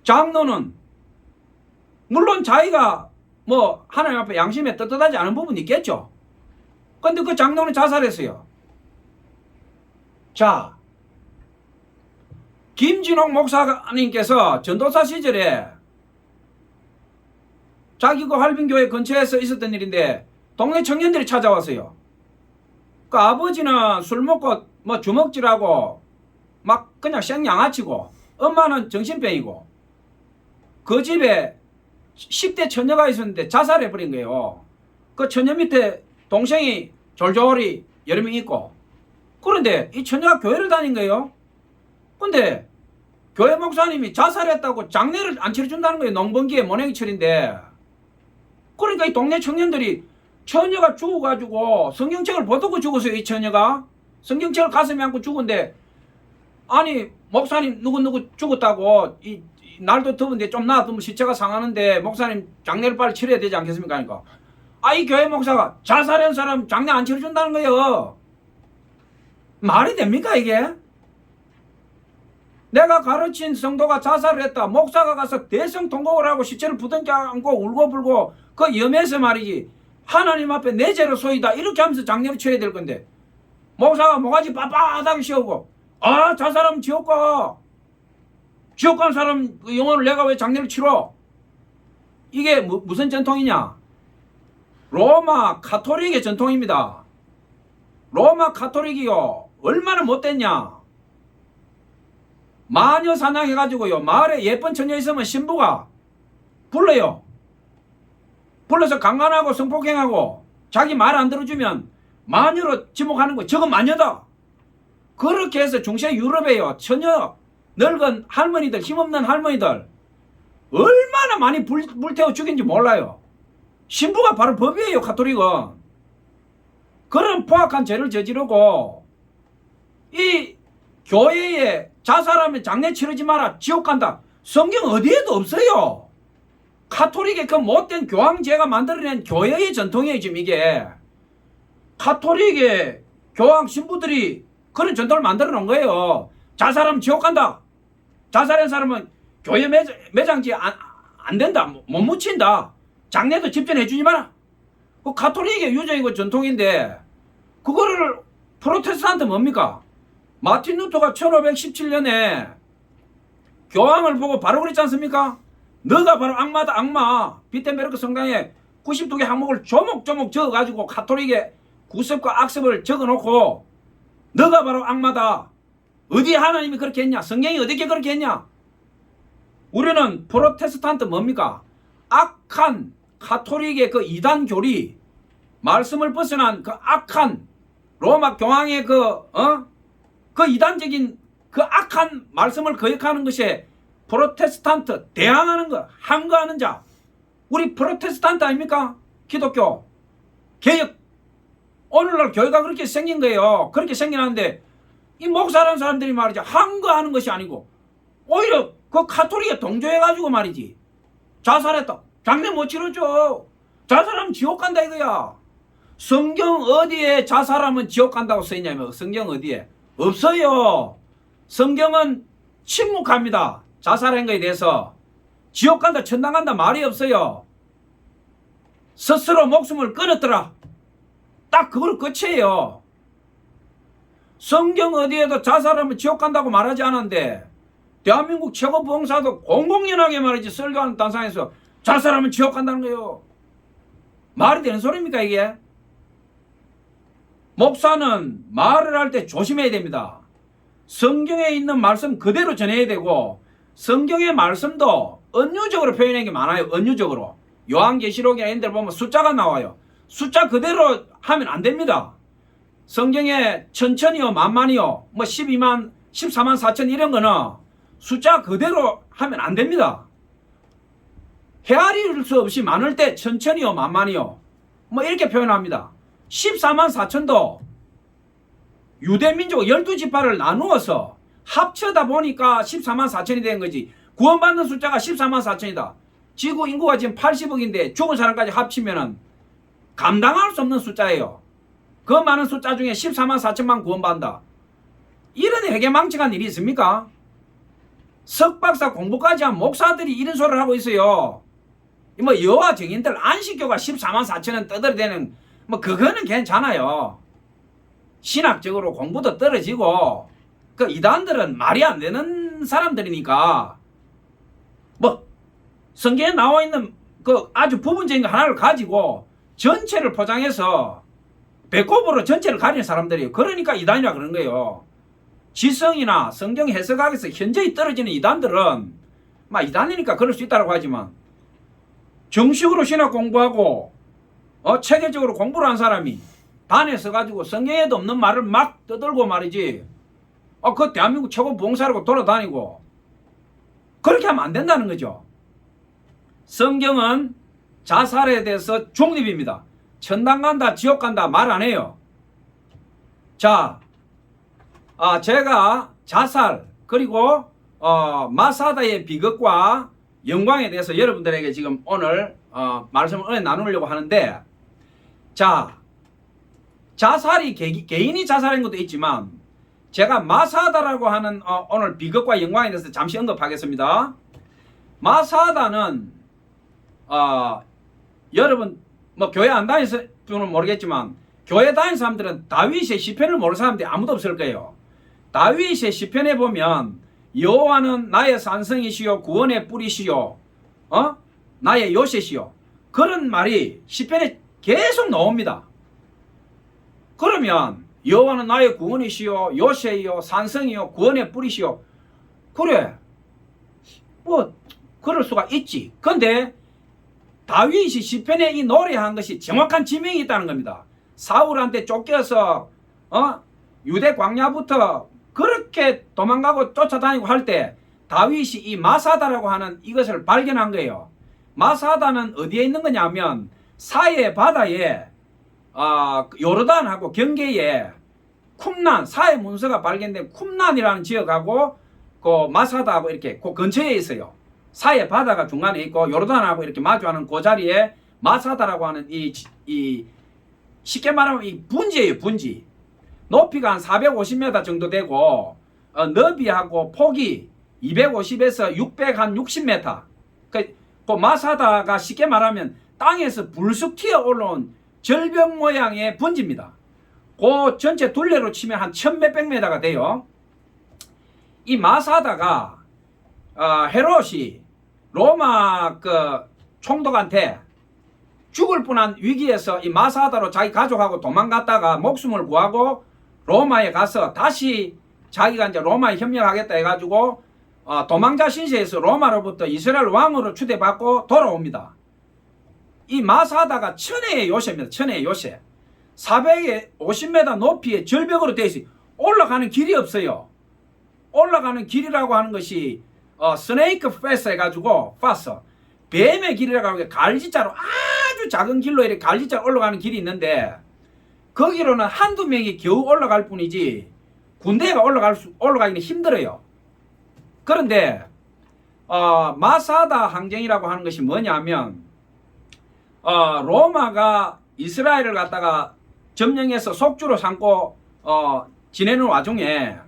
A: 장로는 물론 자기가 뭐 하나님 앞에 양심에 떳떳하지 않은 부분이 있겠죠. 근데 그 장로는 자살했어요. 자, 김진홍 목사님께서 전도사 시절에 자기 그 할빈교회 근처에서 있었던 일인데 동네 청년들이 찾아왔어요. 그 아버지는 술 먹고 뭐 주먹질하고 막 그냥 생양아치고, 엄마는 정신병이고, 그 집에 10대 처녀가 있었는데 자살해버린 거예요. 그 처녀 밑에 동생이 졸졸이 여러 명 있고. 그런데 이 처녀가 교회를 다닌 거예요. 근데 교회 목사님이 자살했다고 장례를 안 치러준다는 거예요. 농번기에 모내기철인데. 그러니까 이 동네 청년들이 처녀가 죽어가지고 성경책을 보도록 죽었어요. 이 처녀가 성경책을 가슴에 안고 죽은데, 아니 목사님 누구 죽었다고, 이 날도 더운데 좀 놔두면 시체가 상하는데 목사님 장례를 빨리 치러야 되지 않겠습니까? 하니까 이 교회 목사가 자살한 사람 장례 안 치러준다는 거예요. 말이 됩니까 이게? 내가 가르친 성도가 자살을 했다. 목사가 가서 대성통곡을 하고 시체를 부둥켜 안고 울고불고 그 염해서 말이지, 하나님 앞에 내 죄로 소이다 이렇게 하면서 장례를 치러야 될 건데, 목사가 모가지 빳빳하게 씌우고 자살하면 지옥 가. 지옥 간 사람 그 영혼을 내가 왜 장례를 치러? 이게 무슨 전통이냐? 로마 가톨릭의 전통입니다. 로마 가톨릭이요, 얼마나 못됐냐? 마녀 사냥해가지고요, 마을에 예쁜 처녀 있으면 신부가 불러요. 불러서 강간하고 성폭행하고 자기 말 안 들어주면 마녀로 지목하는 거. 저건 마녀다. 그렇게 해서 중세 유럽에요, 처녀 늙은 할머니들, 힘없는 할머니들 얼마나 많이 불태워 죽인지 몰라요. 신부가 바로 법이에요, 가톨릭은. 그런 포악한 죄를 저지르고 이 교회에 자살하면 장례 치르지 마라, 지옥 간다. 성경 어디에도 없어요. 가톨릭의 그 못된 교황제가 만들어낸 교회의 전통이에요. 지금 이게 가톨릭의 교황 신부들이 그런 전통을 만들어 놓은 거예요. 자살하면 지옥 간다. 자살한 사람은 교회 매장지 안 된다. 못 묻힌다. 장례도 집전해 주지 마라. 그 가톨릭의 유전이고 전통인데 그거를 프로테스탄트 뭡니까? 마틴 루터가 1517년에 교황을 보고 바로 그랬지 않습니까? 너가 바로 악마다, 악마. 비텐베르크 성당에 92개 항목을 조목조목 적어가지고 가톨릭의 구습과 악습을 적어놓고 너가 바로 악마다. 어디 하나님이 그렇게 했냐? 성경이 어떻게 그렇게 했냐? 우리는 프로테스탄트 뭡니까? 악한 가톨릭의 그 이단 교리, 말씀을 벗어난 그 악한 로마 교황의 그 이단적인 그 악한 말씀을 거역하는 것이 프로테스탄트, 대항하는 것, 항거하는 자. 우리 프로테스탄트 아닙니까? 기독교 개혁. 오늘날 교회가 그렇게 생긴 거예요. 그렇게 생겨났는데 이 목사라는 사람들이 말이죠, 항거하는 것이 아니고 오히려 그 가톨릭에 동조해가지고 말이지, 자살했다, 장례 못 치러줘, 자살하면 지옥 간다 이거야. 성경 어디에 자살하면 지옥 간다고 써있냐면, 성경 어디에? 없어요. 성경은 침묵합니다. 자살한 거에 대해서. 지옥 간다, 천당 간다 말이 없어요. 스스로 목숨을 끊었더라, 딱 그걸 끝이에요. 성경 어디에도 자살하면 지옥 간다고 말하지 않았는데 대한민국 최고 부흥사도 공공연하게 말이지, 설교하는 단상에서 자살하면 지옥 간다는 거예요. 말이 되는 소리입니까 이게? 목사는 말을 할 때 조심해야 됩니다. 성경에 있는 말씀 그대로 전해야 되고, 성경의 말씀도 은유적으로 표현하는 게 많아요. 은유적으로. 요한계시록이나 이런 데 보면 숫자가 나와요. 숫자 그대로 하면 안 됩니다. 성경에 천천히요, 만만이요, 뭐 12만, 14만 4천 이런 거는 숫자 그대로 하면 안 됩니다. 헤아릴 수 없이 많을 때 천천히요, 만만이요, 뭐 이렇게 표현합니다. 14만 4천도 유대민족 12지파를 나누어서 합쳐다 보니까 14만 4천이 된 거지. 구원받는 숫자가 14만 4천이다. 지구 인구가 지금 80억인데 죽은 사람까지 합치면은 감당할 수 없는 숫자예요. 그 많은 숫자 중에 14만 4천만 구원받는다. 이런 회개망측한 일이 있습니까? 석박사 공부까지 한 목사들이 이런 소리를 하고 있어요. 뭐 여호와 증인들 안식교가 14만 4천은 떠들어대는, 뭐 그거는 괜찮아요. 신학적으로 공부도 떨어지고 그 이단들은 말이 안 되는 사람들이니까 뭐 성경에 나와 있는 그 아주 부분적인 거 하나를 가지고 전체를 포장해서 배꼽으로 전체를 가리는 사람들이에요. 그러니까 이단이라 그런 거예요. 지성이나 성경 해석학에서 현저히 떨어지는 이단들은 막 이단이니까 그럴 수 있다고 하지만, 정식으로 신학 공부하고 체계적으로 공부를 한 사람이 단에 서가지고 성경에도 없는 말을 막 떠들고 말이지, 그 대한민국 최고 부흥사라고 돌아다니고 그렇게 하면 안 된다는 거죠. 성경은 자살에 대해서 중립입니다. 천당 간다, 지옥 간다 말 안 해요. 자, 제가 자살 그리고 마사다의 비극과 영광에 대해서 여러분들에게 지금 오늘 말씀을 나누려고 하는데, 자, 자살이 개인이 자살한 것도 있지만 제가 마사다라고 하는 오늘 비극과 영광에 대해서 잠시 언급하겠습니다. 마사다는 여러분 뭐 교회 안 다니는 분은 모르겠지만 교회 다니는 사람들은 다윗의 시편을 모르는 사람들이 아무도 없을 거예요. 다윗의 시편에 보면 여호와는 나의 산성이시요 구원의 뿌리시요 나의 요새시요, 그런 말이 시편에 계속 나옵니다. 그러면 여호와는 나의 구원이시요 요새이요 산성이요 구원의 뿌리시요, 그래. 뭐 그럴 수가 있지. 근데 다윗이 시편에 이 노래한 것이 정확한 지명이 있다는 겁니다. 사울한테 쫓겨서 유대 광야부터 그렇게 도망가고 쫓아다니고 할 때 다윗이 이 마사다라고 하는 이것을 발견한 거예요. 마사다는 어디에 있는 거냐면 사해 바다에 요르단하고 경계에 쿰난 사해 문서가 발견된 쿰난이라는 지역하고 그 마사다하고 이렇게 그 근처에 있어요. 사해 바다가 중간에 있고 요르단하고 이렇게 마주하는 그 자리에 마사다라고 하는 이 쉽게 말하면 이 분지예요. 분지. 높이가 한 450m 정도 되고 너비하고 폭이 250에서 660m. 그 마사다가 쉽게 말하면 땅에서 불쑥 튀어 올라온 절벽 모양의 분지입니다. 그 전체 둘레로 치면 한 1000몇백 메다가 돼요. 이 마사다가 헤롯이 로마 그 총독한테 죽을 뻔한 위기에서 이 마사다로 자기 가족하고 도망갔다가 목숨을 구하고 로마에 가서 다시 자기가 이제 로마에 협력하겠다 해가지고 도망자 신세에서 로마로부터 이스라엘 왕으로 추대받고 돌아옵니다. 이 마사다가 천혜의 요새입니다. 천혜의 요새. 450m 높이의 절벽으로 되어 있어요. 올라가는 길이 없어요. 올라가는 길이라고 하는 것이 스네이크 패스 해가지고 파스 뱀의 길이라고 하는 게 갈지자로 아주 작은 길로 이렇게 갈지자로 올라가는 길이 있는데 거기로는 한두 명이 겨우 올라갈 뿐이지 군대가 올라가기는 힘들어요. 그런데 마사다 항쟁이라고 하는 것이 뭐냐면 로마가 이스라엘을 갖다가 점령해서 속주로 삼고 지내는 와중에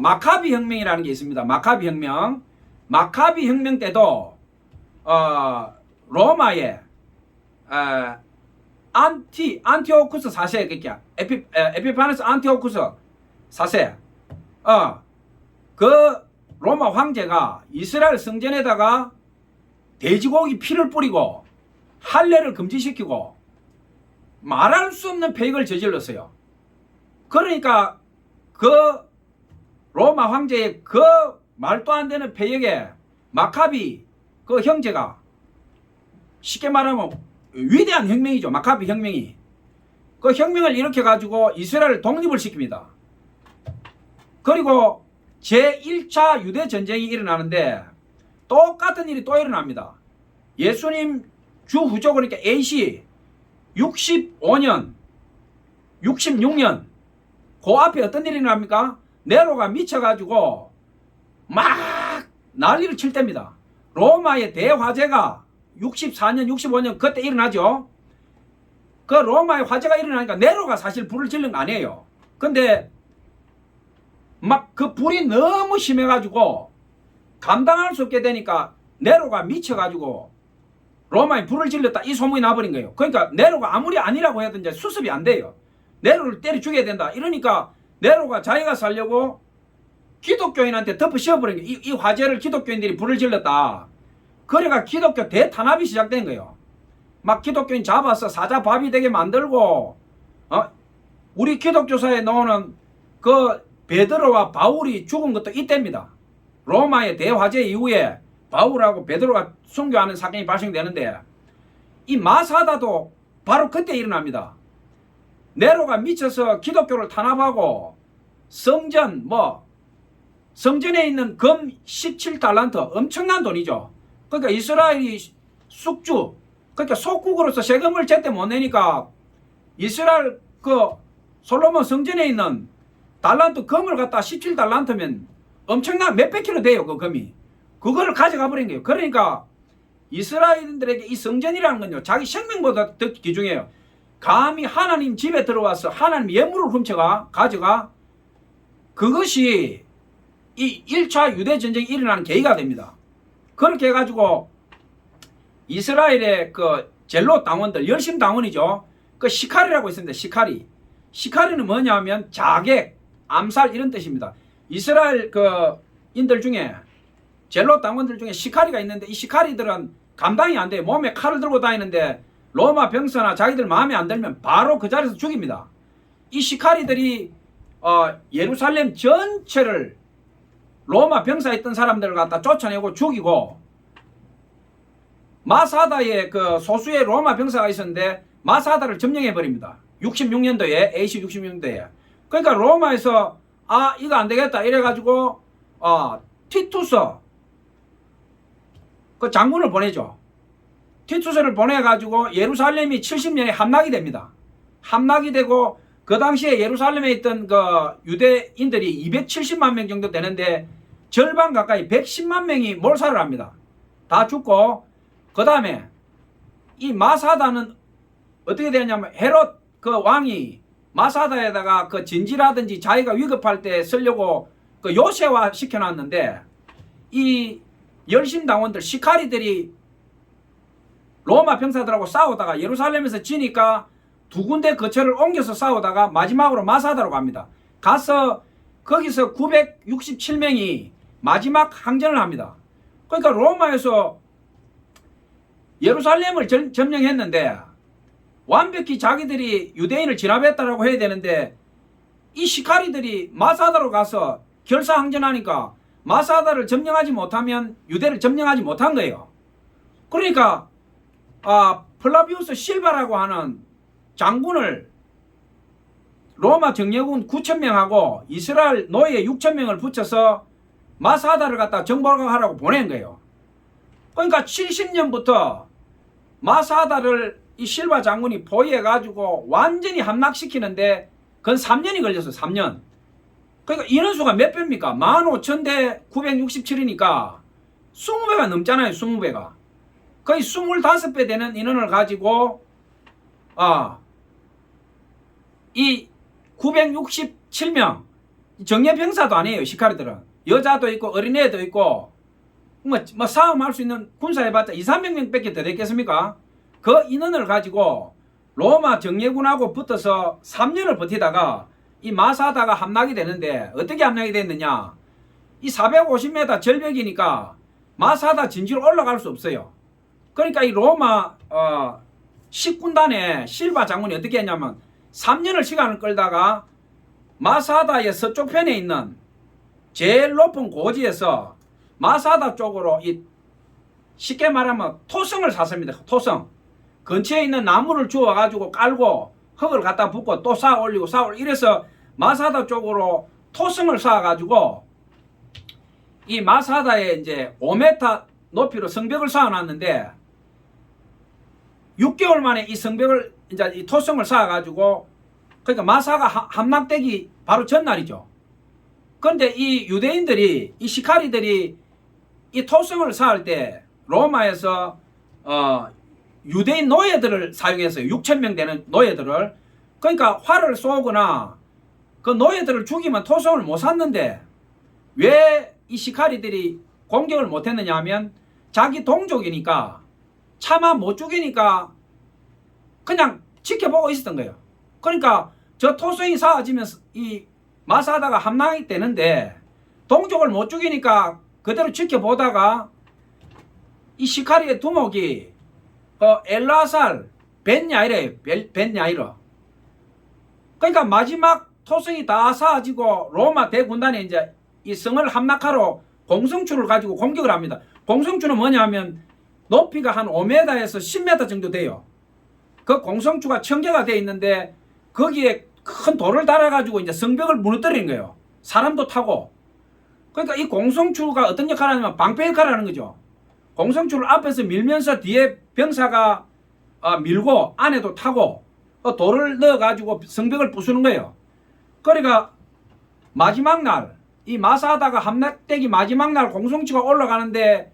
A: 마카비 혁명이라는 게 있습니다. 마카비 혁명. 마카비 혁명 때도 로마에 안티오쿠스 4세 그러니까 에피파네스 안티오쿠스 4세 그 로마 황제가 이스라엘 성전에다가 돼지고기 피를 뿌리고 할례를 금지시키고 말할 수 없는 폐역을 저질렀어요. 그러니까 그 로마 황제의 그 말도 안 되는 폐역에 마카비 그 형제가 쉽게 말하면 위대한 혁명이죠. 마카비 혁명이. 그 혁명을 일으켜 가지고 이스라엘을 독립을 시킵니다. 그리고 제1차 유대 전쟁이 일어나는데 똑같은 일이 또 일어납니다. 예수님 주 후조 그러니까 AC 65년 66년 그 앞에 어떤 일이 일어납니까? 네로가 미쳐가지고 막 난리를 칠 때입니다. 로마의 대화재가 64년 65년 그때 일어나죠. 그 로마의 화재가 일어나니까 네로가 사실 불을 질른 거 아니에요. 근데 막 그 불이 너무 심해가지고 감당할 수 없게 되니까 네로가 미쳐가지고 로마에 불을 질렀다 이 소문이 나버린 거예요. 그러니까 네로가 아무리 아니라고 해도 이제 수습이 안 돼요. 네로를 때려 죽여야 된다. 이러니까 네로가 자기가 살려고 기독교인한테 덮어 씌워버린 거예요. 이 화재를 기독교인들이 불을 질렀다. 그래가 기독교 대탄압이 시작된 거예요. 막 기독교인 잡아서 사자밥이 되게 만들고 우리 기독교사에 나오는 그 베드로와 바울이 죽은 것도 이때입니다. 로마의 대화재 이후에 바울하고 베드로가 순교하는 사건이 발생되는데 이 마사다도 바로 그때 일어납니다. 네로가 미쳐서 기독교를 탄압하고 성전에 있는 금 17달란트 엄청난 돈이죠. 그러니까 이스라엘이 숙주 그러니까 속국으로서 세금을 제때 못 내니까 이스라엘 그 솔로몬 성전에 있는 달란트 금을 갖다 17달란트면 엄청난 몇백 킬로 돼요. 그 금이. 그거를 가져가 버린 거예요. 그러니까 이스라엘인들에게 이 성전이라는 건요 자기 생명보다 더 귀중해요. 감히 하나님 집에 들어와서 하나님 예물을 가져가 그것이 이 1차 유대전쟁이 일어나는 계기가 됩니다. 그렇게 해가지고 이스라엘의 그 젤롯 당원들 열심 당원이죠. 그 시카리라고 있습니다. 시카리는 뭐냐면 자객, 암살 이런 뜻입니다. 이스라엘 그 인들 중에 젤롯 당원들 중에 시카리가 있는데 이 시카리들은 감당이 안 돼요. 몸에 칼을 들고 다니는데 로마 병사나 자기들 마음에 안 들면 바로 그 자리에서 죽입니다. 이 시카리들이 예루살렘 전체를 로마 병사에 있던 사람들을 갖다 쫓아내고 죽이고, 마사다에 그 소수의 로마 병사가 있었는데 마사다를 점령해 버립니다. 66년도에 AC 66년도에. 그러니까 로마에서 이거 안 되겠다 이래 가지고 티투스 그 장군을 보내죠. 티투스를 보내 가지고 예루살렘이 70년에 함락이 됩니다. 함락이 되고 그 당시에 예루살렘에 있던 그 유대인들이 270만 명 정도 되는데 절반 가까이 110만 명이 몰살을 합니다. 다 죽고, 그 다음에 이 마사다는 어떻게 되냐면 헤롯 그 왕이 마사다에다가 그 진지라든지 자기가 위급할 때 쓰려고 그 요새화 시켜놨는데, 이 열심당원들 시카리들이 로마 병사들하고 싸우다가 예루살렘에서 지니까 두 군데 거처를 옮겨서 싸우다가 마지막으로 마사다로 갑니다. 가서 거기서 967명이 마지막 항전을 합니다. 그러니까 로마에서 예루살렘을 점령했는데 완벽히 자기들이 유대인을 진압했다라고 해야 되는데, 이 시카리들이 마사다로 가서 결사항전하니까 마사다를 점령하지 못하면 유대를 점령하지 못한 거예요. 그러니까 플라비우스 실바라고 하는 장군을 로마 정예군 9,000명하고 이스라엘 노예 6,000명을 붙여서 마사다를 갖다 정복하라고 보낸 거예요. 그러니까 70년부터 마사다를 이 실바 장군이 포위해가지고 완전히 함락시키는데 그건 3년이 걸렸어요. 3년. 그러니까 인원수가 몇 배입니까? 15,000대 967이니까 20배가 넘잖아요. 20배가. 거의 25배 되는 인원을 가지고 이 967명 정예병사도 아니에요. 시카리들은 여자도 있고 어린애도 있고 뭐 싸움할 수 있는 군사해봤자 200~300명 밖에 더 됐겠습니까? 그 인원을 가지고 로마 정예군하고 붙어서 3년을 버티다가 이 마사다가 함락이 되는데, 어떻게 함락이 됐느냐, 이 450m 절벽이니까 마사다 진지로 올라갈 수 없어요. 그러니까 이 로마 10군단의 실바 장군이 어떻게 했냐면 3년을 시간을 끌다가 마사다의 서쪽 편에 있는 제일 높은 고지에서 마사다 쪽으로 쉽게 말하면 토성을 샀습니다. 토성. 근처에 있는 나무를 주워 가지고 깔고 흙을 갖다 붓고 또 쌓아 올리고 이래서 마사다 쪽으로 토성을 쌓아 가지고 이 마사다에 이제 5m 높이로 성벽을 쌓아 놨는데, 6개월 만에 이 성벽을 이제 이 토성을 쌓아 가지고, 그러니까 마사가 함락되기 바로 전날이죠. 그런데 이 유대인들이, 이 시카리들이 이 토성을 쌓을 때 로마에서 유대인 노예들을 사용했어요. 6,000명 되는 노예들을. 그러니까 활을 쏘거나 그 노예들을 죽이면 토성을 못 샀는데, 왜 이 시카리들이 공격을 못 했느냐 하면 자기 동족이니까 차마 못 죽이니까 그냥 지켜보고 있었던 거예요. 그러니까 저 토성이 쌓아지면 이 마사다가 함락이 되는데 동족을 못 죽이니까 그대로 지켜보다가 이 시카리의 두목이 엘라살 벤야이르. 그러니까 마지막 토성이 다 쌓아지고 로마 대군단이 이제 이 성을 함락하러 공성추를 가지고 공격을 합니다. 공성추는 뭐냐면 높이가 한 5m에서 10m 정도 돼요. 그 공성추가 청계가 되어 있는데 거기에 큰 돌을 달아가지고 이제 성벽을 무너뜨리는 거예요. 사람도 타고. 그러니까 이 공성추가 어떤 역할을 하냐면 방패 역할을 하는 거죠. 공성추를 앞에서 밀면서 뒤에 병사가 밀고 안에도 타고 돌을 넣어가지고 성벽을 부수는 거예요. 그러니까 마지막 날, 이 마사다가 함락되기 마지막 날 공성추가 올라가는데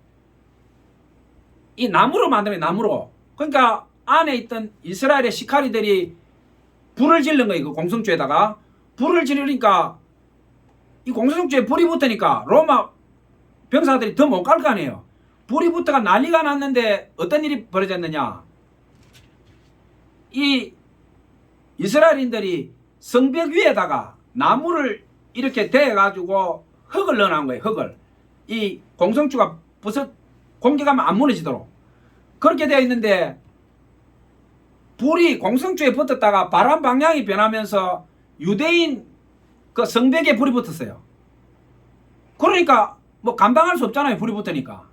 A: 이 나무로 만들어요. 나무로. 그러니까 안에 있던 이스라엘의 시카리들이 불을 지른 거예요. 그 공성추에다가. 불을 지르니까 이 공성추에 불이 붙으니까 로마 병사들이 더 못 갈 거 아니에요. 불이 붙어가 난리가 났는데 어떤 일이 벌어졌느냐. 이 이스라엘인들이 성벽 위에다가 나무를 이렇게 대가지고 흙을 넣어놓은 거예요. 흙을. 이 공성추가 공격하면 안 무너지도록. 그렇게 되어 있는데 불이 공성추에 붙었다가 바람 방향이 변하면서 유대인 그 성벽에 불이 붙었어요. 그러니까 뭐 감당할 수 없잖아요. 불이 붙으니까.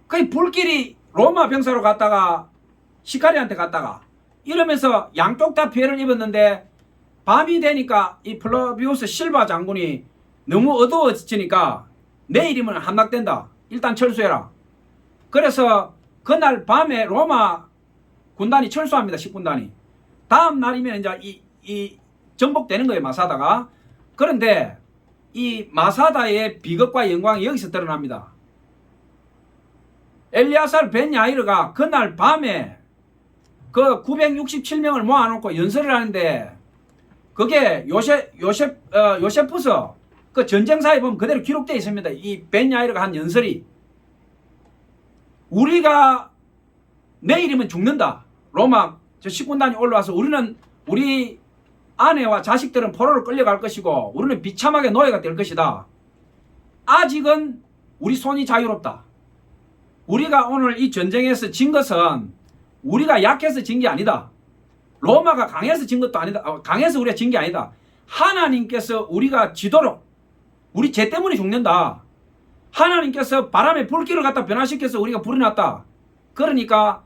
A: 그 불길이 로마 병사로 갔다가 시카리한테 갔다가 이러면서 양쪽 다 피해를 입었는데 밤이 되니까 이 플라비우스 실바 장군이 너무 어두워지니까 내일이면 함락된다. 일단 철수해라. 그래서 그날 밤에 로마 군단이 철수합니다. 10군단이. 다음 날이면 이제 이 정복되는 거예요. 마사다가. 그런데 이 마사다의 비극과 영광이 여기서 드러납니다. 엘리아살 벤 야이르가 그날 밤에 그 967명을 모아놓고 연설을 하는데 그게 요세푸스 그 전쟁사에 보면 그대로 기록되어 있습니다. 이 벤 야이르가 한 연설이 우리가 내일이면 죽는다. 로마 저 10군단이 올라와서 우리 아내와 자식들은 포로로 끌려갈 것이고 우리는 비참하게 노예가 될 것이다. 아직은 우리 손이 자유롭다. 우리가 오늘 이 전쟁에서 진 것은 우리가 약해서 진 게 아니다. 로마가 강해서 진 것도 아니다. 강해서 우리가 진 게 아니다. 하나님께서 우리가 지도록 우리 죄 때문에 죽는다. 하나님께서 바람에 불길을 갖다 변화시켜서 우리가 불이 났다. 그러니까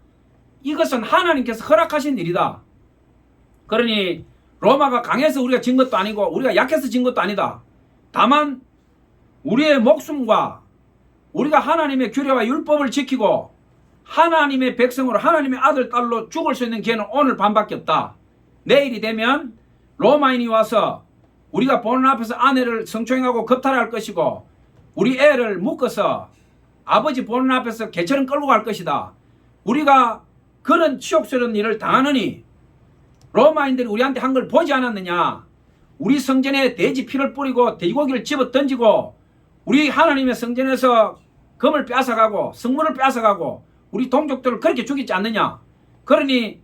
A: 이것은 하나님께서 허락하신 일이다. 그러니 로마가 강해서 우리가 진 것도 아니고 우리가 약해서 진 것도 아니다. 다만 우리의 목숨과 우리가 하나님의 규례와 율법을 지키고 하나님의 백성으로 하나님의 아들 딸로 죽을 수 있는 기회는 오늘 밤밖에 없다. 내일이 되면 로마인이 와서 우리가 보는 앞에서 아내를 성추행하고 겁탈할 것이고 우리 애를 묶어서 아버지 보는 앞에서 개처럼 끌고 갈 것이다. 우리가 그런 치욕스러운 일을 당하느니 로마인들이 우리한테 한 걸 보지 않았느냐. 우리 성전에 돼지 피를 뿌리고 돼지고기를 집어 던지고 우리 하나님의 성전에서 금을 빼앗아가고 성물을 빼앗아가고 우리 동족들을 그렇게 죽이지 않느냐. 그러니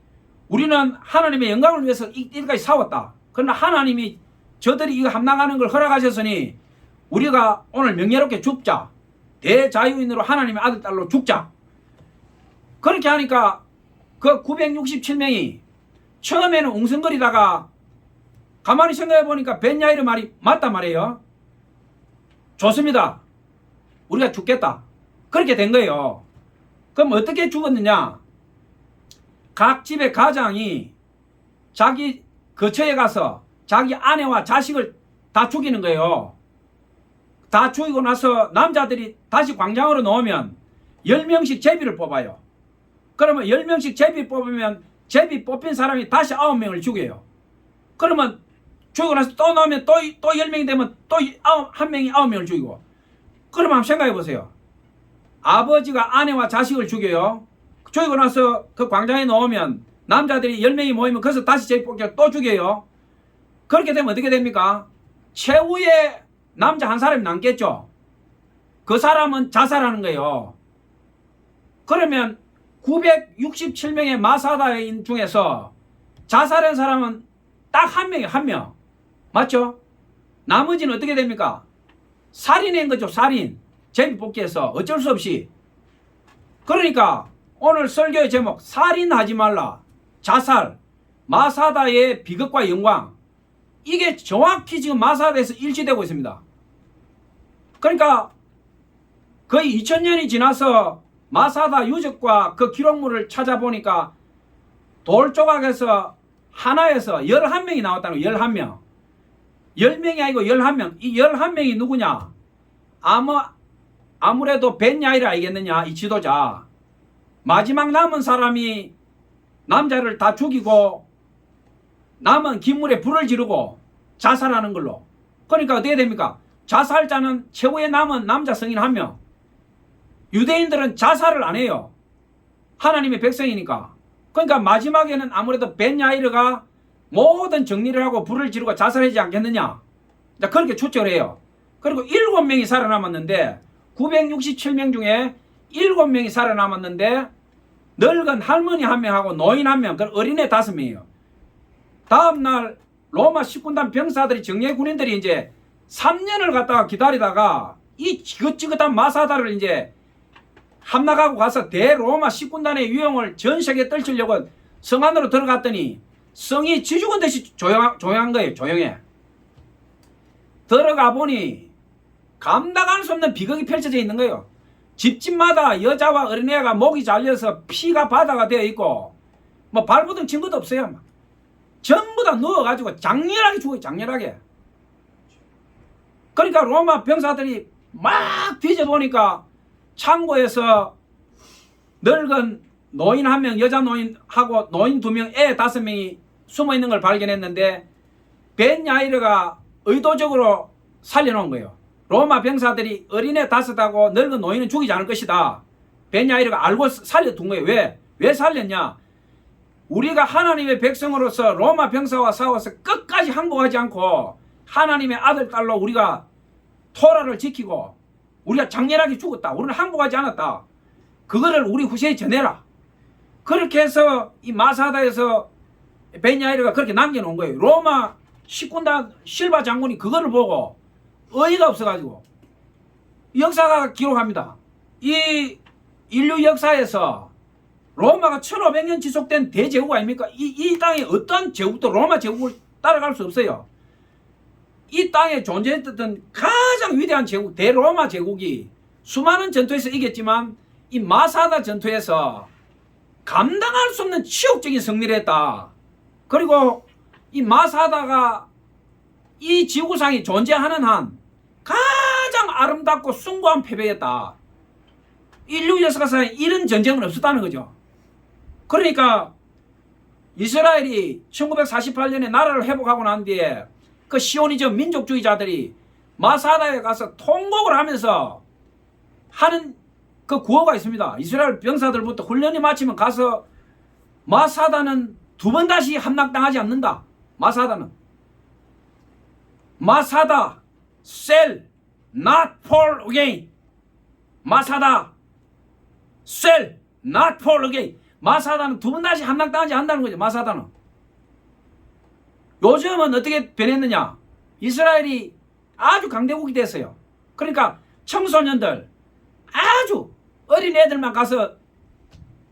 A: 우리는 하나님의 영광을 위해서 이때까지 싸웠다. 그러나 하나님이 저들이 이거 함락하는 걸 허락하셨으니 우리가 오늘 명예롭게 죽자. 대자유인으로 하나님의 아들 딸로 죽자. 그렇게 하니까 그 967명이 처음에는 웅성거리다가 가만히 생각해 보니까 벤 야이르 말이 맞단 말이에요. 좋습니다. 우리가 죽겠다. 그렇게 된 거예요. 그럼 어떻게 죽었느냐? 각 집의 가장이 자기 거처에 가서 자기 아내와 자식을 다 죽이는 거예요. 다 죽이고 나서 남자들이 다시 광장으로 나오면 10명씩 제비를 뽑아요. 그러면 10명씩 제비 뽑으면 제비 뽑힌 사람이 다시 9명을 죽여요. 그러면 죽이고 나서 또 나오면 또 10명이 되면 또 한 명이 9명을 죽이고. 그러면 한번 생각해 보세요. 아버지가 아내와 자식을 죽여요. 죽이고 나서 그 광장에 나오면 남자들이 10명이 모이면 거기서 다시 제비 뽑기를 또 죽여요. 그렇게 되면 어떻게 됩니까? 최후의 남자 한 사람이 남겠죠. 그 사람은 자살하는 거예요. 그러면 967명의 마사다인 중에서 자살한 사람은 딱 한 명이에요. 한 명. 맞죠? 나머지는 어떻게 됩니까? 살인한 거죠. 살인. 제비뽑기해서 어쩔 수 없이. 그러니까 오늘 설교의 제목 살인하지 말라. 자살. 마사다의 비극과 영광. 이게 정확히 지금 마사다에서 일치되고 있습니다. 그러니까 거의 2000년이 지나서 마사다 유적과 그 기록물을 찾아보니까 돌 조각에서 하나에서 11명이 나왔다는 거예요. 11명. 10명이 아니고 11명. 이 11명이 누구냐? 아무래도 벤 야이르 알겠느냐? 이 지도자. 마지막 남은 사람이 남자를 다 죽이고 남은 기물에 불을 지르고 자살하는 걸로. 그러니까 어떻게 됩니까? 자살자는 최후에 남은 남자 성인 1명. 유대인들은 자살을 안 해요. 하나님의 백성이니까. 그러니까 마지막에는 아무래도 벤 야이르가 모든 정리를 하고 불을 지르고 자살하지 않겠느냐. 그렇게 추측을 해요. 그리고 7명이 살아남았는데 967명 중에 7명이 살아남았는데 늙은 할머니 1명하고 노인 1명, 그 어린애 5명이에요. 다음날 로마 10군단 병사들이 정예 군인들이 이제 3년을 갖다가 기다리다가 이 지긋지긋한 마사다를 이제 함락하고 가서 대로마 10군단의 유형을 전 세계에 떨치려고 성 안으로 들어갔더니 성이 지죽은 듯이 조용한 거예요. 조용해. 들어가 보니 감당할 수 없는 비극이 펼쳐져 있는 거예요. 집집마다 여자와 어린애가 목이 잘려서 피가 바다가 되어 있고 뭐 발부둥 친구도 없어요. 전부 다 누워가지고 장렬하게 죽어요. 장렬하게. 그러니까 로마 병사들이 막 뒤져보니까 창고에서 늙은 노인 1명, 여자 노인하고 노인 2명, 애 5명이 숨어있는 걸 발견했는데 벤 야이르가 의도적으로 살려놓은 거예요. 로마 병사들이 어린애 5하고 늙은 노인은 죽이지 않을 것이다. 벤 야이르가 알고 살려둔 거예요. 왜 살렸냐? 우리가 하나님의 백성으로서 로마 병사와 싸워서 끝까지 항복하지 않고 하나님의 아들, 딸로 우리가 토라를 지키고 우리가 장렬하게 죽었다. 우리는 항복하지 않았다. 그거를 우리 후세에 전해라. 그렇게 해서 이 마사다에서 벤 야이르가 그렇게 남겨놓은 거예요. 로마 식군단 실바 장군이 그거를 보고 어이가 없어가지고 역사가 기록합니다. 이 인류 역사에서 로마가 1500년 지속된 대제국 아닙니까? 이 땅에 어떤 제국도 로마 제국을 따라갈 수 없어요. 이 땅에 존재했던 가장 위대한 제국 대로마 제국이 수많은 전투에서 이겼지만 이 마사다 전투에서 감당할 수 없는 치욕적인 승리를 했다. 그리고 이 마사다가 이 지구상이 존재하는 한 가장 아름답고 숭고한 패배였다. 인류 역사상에 이런 전쟁은 없었다는 거죠. 그러니까 이스라엘이 1948년에 나라를 회복하고 난 뒤에 그 시오니즘 민족주의자들이 마사다에 가서 통곡을 하면서 하는 그 구호가 있습니다. 이스라엘 병사들부터 훈련이 마치면 가서 마사다는 2번 다시 함락당하지 않는다. 마사다는 마사다 cell not fall again. 마사다 cell not fall again. 마사다는 2번 다시 함락당하지 않는다는 거죠. 마사다는. 요즘은 어떻게 변했느냐? 이스라엘이 아주 강대국이 됐어요. 그러니까 청소년들, 아주 어린 애들만 가서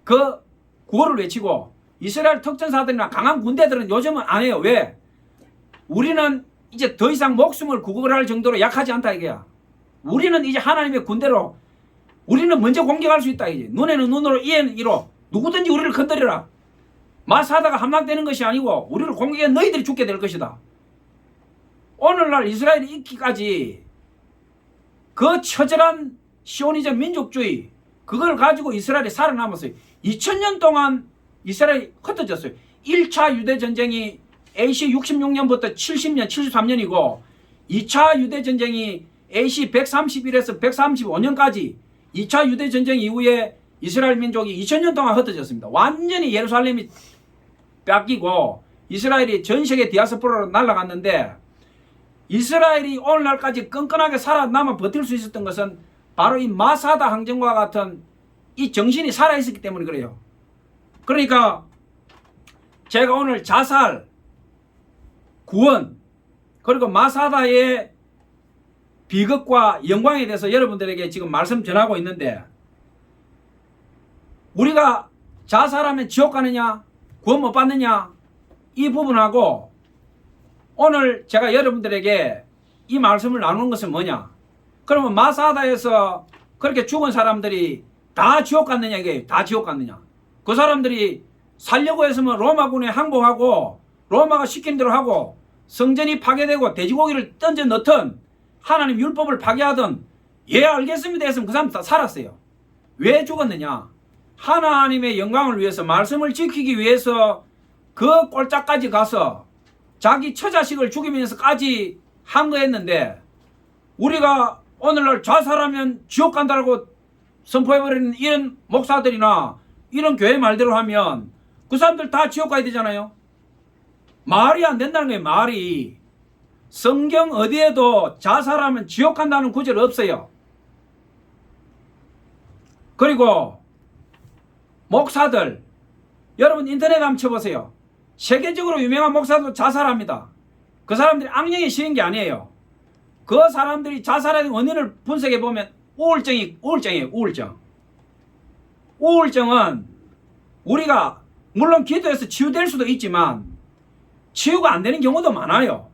A: 그 구호를 외치고 이스라엘 특전사들이나 강한 군대들은 요즘은 안 해요. 왜? 우리는 이제 더 이상 목숨을 구걸할 정도로 약하지 않다 이게야. 우리는 이제 하나님의 군대로 우리는 먼저 공격할 수 있다 이제. 눈에는 눈으로, 이에는 이로 누구든지 우리를 건드려라. 마사다가 함락되는 것이 아니고 우리를 공격해 너희들이 죽게 될 것이다. 오늘날 이스라엘이 있기까지 그 처절한 시오니즘 민족주의 그걸 가지고 이스라엘이 살아남았어요. 2000년 동안 이스라엘이 흩어졌어요. 1차 유대전쟁이 AC 66년부터 70년, 73년이고 2차 유대전쟁이 AC 131에서 135년까지 2차 유대전쟁 이후에 이스라엘 민족이 2000년 동안 흩어졌습니다. 완전히 예루살렘이 뺏기고 이스라엘이 전 세계 디아스포라로 날아갔는데 이스라엘이 오늘날까지 끈끈하게 살아남아 버틸 수 있었던 것은 바로 이 마사다 항쟁과 같은 이 정신이 살아있었기 때문에 그래요. 그러니까 제가 오늘 자살, 구원, 그리고 마사다의 비극과 영광에 대해서 여러분들에게 지금 말씀 전하고 있는데 우리가 자살하면 지옥 가느냐, 구원 못 받느냐 이 부분하고 오늘 제가 여러분들에게 이 말씀을 나누는 것은 뭐냐? 그러면 마사다에서 그렇게 죽은 사람들이 다 지옥 갔느냐 이게 다 지옥 갔느냐? 그 사람들이 살려고 했으면 로마군에 항복하고 로마가 시킨 대로 하고 성전이 파괴되고 돼지고기를 던져 넣든 하나님 율법을 파괴하든 예 알겠습니다 했으면 그 사람 다 살았어요. 왜 죽었느냐? 하나님의 영광을 위해서 말씀을 지키기 위해서 그 꼴짝까지 가서 자기 처자식을 죽이면서까지 한 거였는데 우리가 오늘날 자살하면 지옥 간다고 선포해버리는 이런 목사들이나 이런 교회 말대로 하면 그 사람들 다 지옥 가야 되잖아요. 말이 안 된다는 거예요. 말이. 성경 어디에도 자살하면 지옥 간다는 구절 없어요. 그리고 목사들 여러분 인터넷 한번 쳐보세요. 세계적으로 유명한 목사도 자살합니다. 그 사람들이 악령에 실린 게 아니에요. 그 사람들이 자살하는 원인을 분석해 보면 우울증이에요. 우울증은 우리가 물론 기도해서 치유될 수도 있지만 치유가 안 되는 경우도 많아요.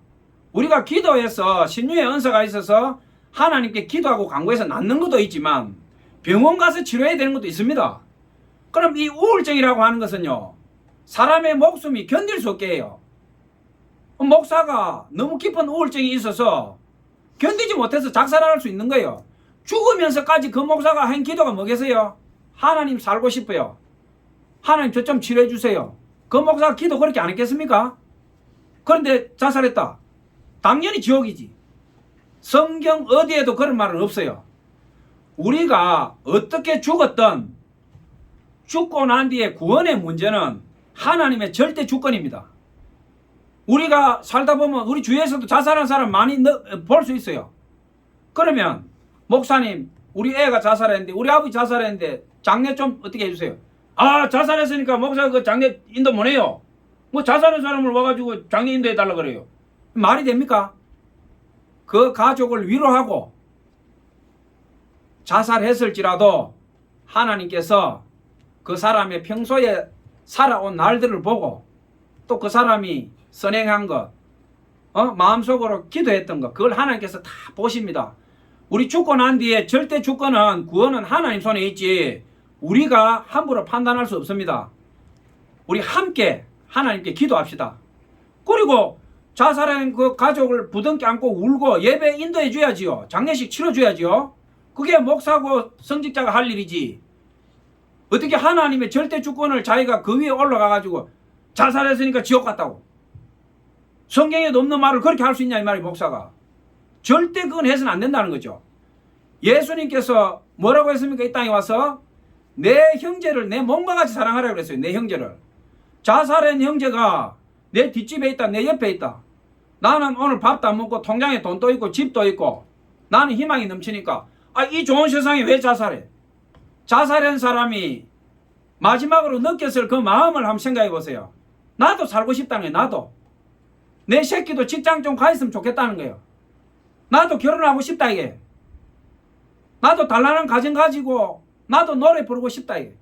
A: 우리가 기도해서 신유의 은사가 있어서 하나님께 기도하고 간구해서 낫는 것도 있지만 병원 가서 치료해야 되는 것도 있습니다. 그럼 이 우울증이라고 하는 것은요, 사람의 목숨이 견딜 수 없게 해요. 목사가 너무 깊은 우울증이 있어서 견디지 못해서 작살할 수 있는 거예요. 죽으면서까지 그 목사가 한 기도가 뭐겠어요? 하나님 살고 싶어요. 하나님 저 좀 치료해 주세요. 그 목사가 기도 그렇게 안 했겠습니까? 그런데 자살했다. 당연히 지옥이지. 성경 어디에도 그런 말은 없어요. 우리가 어떻게 죽었든 죽고 난 뒤에 구원의 문제는 하나님의 절대 주권입니다. 우리가 살다 보면 우리 주위에서도 자살한 사람 많이 볼 수 있어요. 그러면 목사님, 우리 애가 자살했는데, 우리 아버지 자살했는데 장례 좀 어떻게 해주세요. 아, 자살했으니까 목사가 그 장례 인도 못 해요. 뭐 자살한 사람을 와가지고 장례 인도 해달라 그래요. 말이 됩니까? 그 가족을 위로하고 자살했을지라도 하나님께서 그 사람의 평소에 살아온 날들을 보고 또 그 사람이 선행한 것, 마음속으로 기도했던 것, 그걸 하나님께서 다 보십니다. 우리 죽고 난 뒤에 절대 주권은, 구원은 하나님 손에 있지 우리가 함부로 판단할 수 없습니다. 우리 함께 하나님께 기도합시다. 그리고 자살한 그 가족을 부둥켜 안고 울고 예배 인도해 줘야지요. 장례식 치러 줘야지요. 그게 목사고 성직자가 할 일이지. 어떻게 하나님의 절대 주권을 자기가 그 위에 올라가 가지고 자살했으니까 지옥 갔다고, 성경에도 없는 말을 그렇게 할 수 있냐 이 말이 목사가. 절대 그건 해서는 안 된다는 거죠. 예수님께서 뭐라고 했습니까? 이 땅에 와서 내 형제를 내 몸과 같이 사랑하라고 그랬어요. 내 형제를. 자살한 형제가 내 뒷집에 있다, 내 옆에 있다. 나는 오늘 밥도 안 먹고 통장에 돈도 있고 집도 있고 나는 희망이 넘치니까, 이 좋은 세상에 왜 자살해? 자살한 사람이 마지막으로 느꼈을 그 마음을 한번 생각해 보세요. 나도 살고 싶다는 거예요. 나도. 내 새끼도 직장 좀 가 있으면 좋겠다는 거예요. 나도 결혼하고 싶다 이게. 나도 단란한 가정 가지고 나도 노래 부르고 싶다 이게.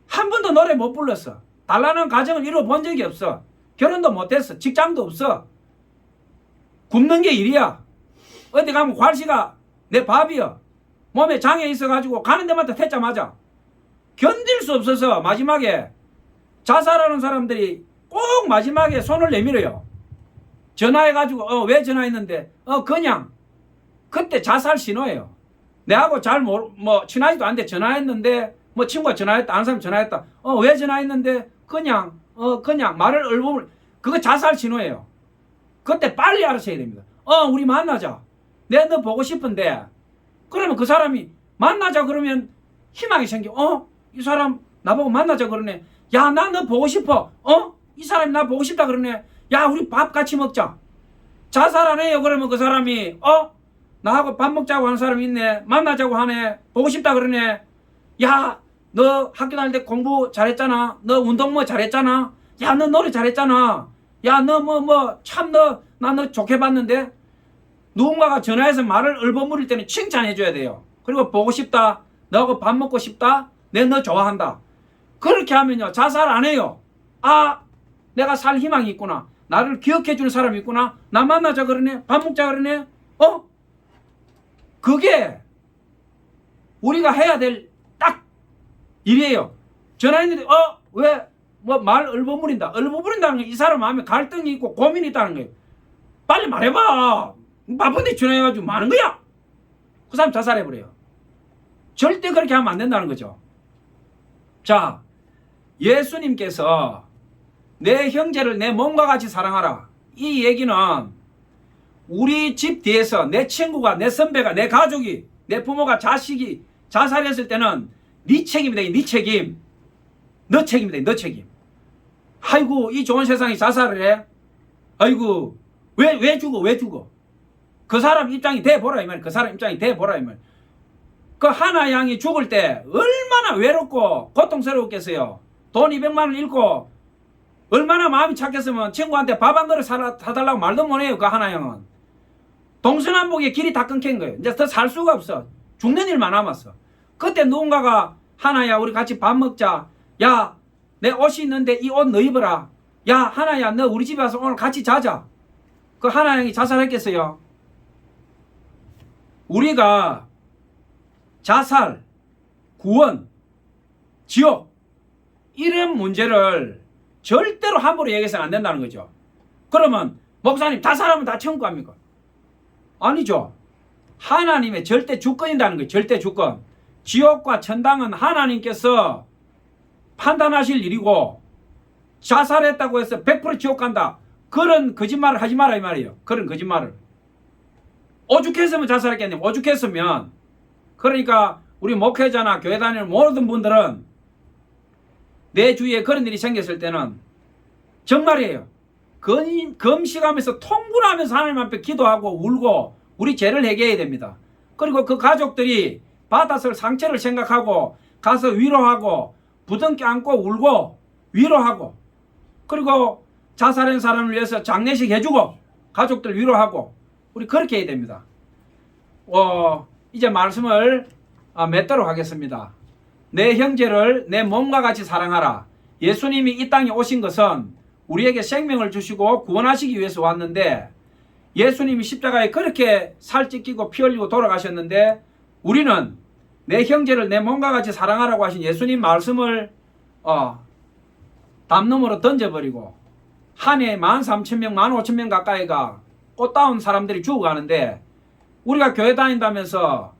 A: 한 번도 노래 못 불렀어. 단란한 가정을 이루어 본 적이 없어. 결혼도 못했어. 직장도 없어. 굶는 게 일이야. 어디 가면 관시가 내 밥이야. 몸에 장애 있어가지고 가는 데마다 퇴짜 맞아. 견딜 수 없어서 마지막에 자살하는 사람들이 꼭 마지막에 손을 내밀어요. 전화해가지고 왜 전화했는데 그냥 그때 자살 신호예요. 내하고 잘 친하지도 않은데 전화했는데 친구가 전화했다, 아는 사람이 전화했다. 왜 전화했는데 그냥 말을 얼버물. 그거 자살 신호예요. 그때 빨리 알아채야 됩니다. 우리 만나자. 내가 너 보고 싶은데. 그러면 그 사람이 만나자 그러면 희망이 생겨. 이 사람 나보고 만나자 그러네. 야, 나 너 보고 싶어. 이 사람이 나 보고 싶다 그러네. 야, 우리 밥 같이 먹자. 자살 안 해요. 그러면 그 사람이 나하고 밥 먹자고 하는 사람이 있네. 만나자고 하네. 보고 싶다 그러네. 야, 너 학교 다닐 때 공부 잘했잖아. 너 운동 잘했잖아. 야, 너 노래 잘했잖아. 야, 너 참 나 너 좋게 봤는데. 누군가가 전화해서 말을 얼버무릴 때는 칭찬해 줘야 돼요. 그리고 보고 싶다. 너하고 밥 먹고 싶다. 내가 너 좋아한다. 그렇게 하면요, 자살 안 해요. 내가 살 희망이 있구나. 나를 기억해 주는 사람이 있구나. 나 만나자 그러네. 밥 먹자 그러네. 그게 우리가 해야 될 딱 일이에요. 전화했는데 왜 말 얼버무린다. 얼버무린다는 건 이 사람 마음에 갈등이 있고 고민이 있다는 거예요. 빨리 말해봐. 바쁜데 전화해가지고 뭐 하는 거야? 그 사람 자살해버려요. 절대 그렇게 하면 안 된다는 거죠. 자, 예수님께서 내 형제를 내 몸과 같이 사랑하라. 이 얘기는 우리 집 뒤에서 내 친구가, 내 선배가, 내 가족이, 내 부모가, 자식이 자살했을 때는 네 책임이다. 네 책임. 너 책임이다. 너 책임. 아이고, 이 좋은 세상에 자살을 해? 아이고, 왜 죽어? 그 사람 입장이 돼보라 이 말. 그 사람 입장이 돼보라 이 말. 그 하나 양이 죽을 때 얼마나 외롭고 고통스러웠겠어요. 돈 200만 원 잃고 얼마나 마음이 착했으면 친구한테 밥 한 그릇 사달라고 말도 못해요. 그 하나 양은 동서남북의 길이 다 끊긴 거예요. 이제 더 살 수가 없어. 죽는 일만 남았어. 그때 누군가가 하나야 우리 같이 밥 먹자. 야, 내 옷이 있는데 이 옷 너 입어라. 야, 하나야 너 우리 집에 와서 오늘 같이 자자. 그 하나 양이 자살했겠어요? 우리가 자살, 구원, 지옥 이런 문제를 절대로 함부로 얘기해서는 안 된다는 거죠. 그러면 목사님 자살하면 다 천국 갑니까? 아니죠. 하나님의 절대 주권이라는 거예요. 절대 주권. 지옥과 천당은 하나님께서 판단하실 일이고 자살했다고 해서 100% 지옥 간다. 그런 거짓말을 하지 마라 이 말이에요. 그런 거짓말을. 오죽했으면 자살했겠냐면 오죽했으면 그러니까 우리 목회자나 교회 다니는 모든 분들은 내 주위에 그런 일이 생겼을 때는 정말이에요. 금식하면서 통분하면서 하나님 앞에 기도하고 울고 우리 죄를 회개해야 됩니다. 그리고 그 가족들이 받았을 상처를 생각하고 가서 위로하고 부둥켜 안고 울고 위로하고 그리고 자살한 사람을 위해서 장례식 해주고 가족들 위로하고 우리 그렇게 해야 됩니다. 이제 말씀을 맺도록 하겠습니다. 내 형제를 내 몸과 같이 사랑하라. 예수님이 이 땅에 오신 것은 우리에게 생명을 주시고 구원하시기 위해서 왔는데 예수님이 십자가에 그렇게 살 찢기고 피 흘리고 돌아가셨는데 우리는 내 형제를 내 몸과 같이 사랑하라고 하신 예수님 말씀을 담너머로 던져버리고 한 해에 13,000명, 15,000명 가까이가 꽃다운 사람들이 죽어가는데 우리가 교회 다닌다면서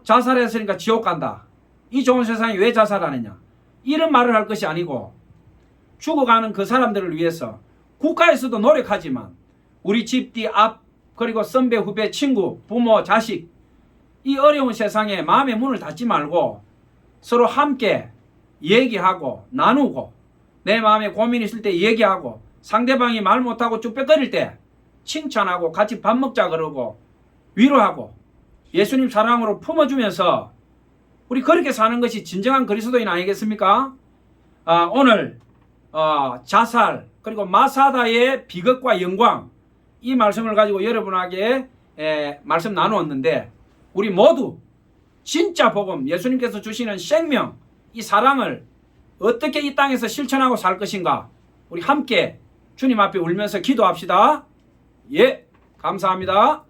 A: 자살했으니까 지옥 간다. 이 좋은 세상에 왜 자살하느냐. 이런 말을 할 것이 아니고 죽어가는 그 사람들을 위해서 국가에서도 노력하지만 우리 집 뒤 앞 그리고 선배 후배 친구 부모 자식 이 어려운 세상에 마음의 문을 닫지 말고 서로 함께 얘기하고 나누고 내 마음에 고민 있을 때 얘기하고 상대방이 말 못하고 쭈뼛거릴 때 칭찬하고 같이 밥 먹자 그러고 위로하고 예수님 사랑으로 품어주면서 우리 그렇게 사는 것이 진정한 그리스도인 아니겠습니까? 오늘 자살 그리고 마사다의 비극과 영광 이 말씀을 가지고 여러분에게 말씀 나누었는데 우리 모두 진짜 복음 예수님께서 주시는 생명 이 사랑을 어떻게 이 땅에서 실천하고 살 것인가 우리 함께 주님 앞에 울면서 기도합시다. 예, 감사합니다.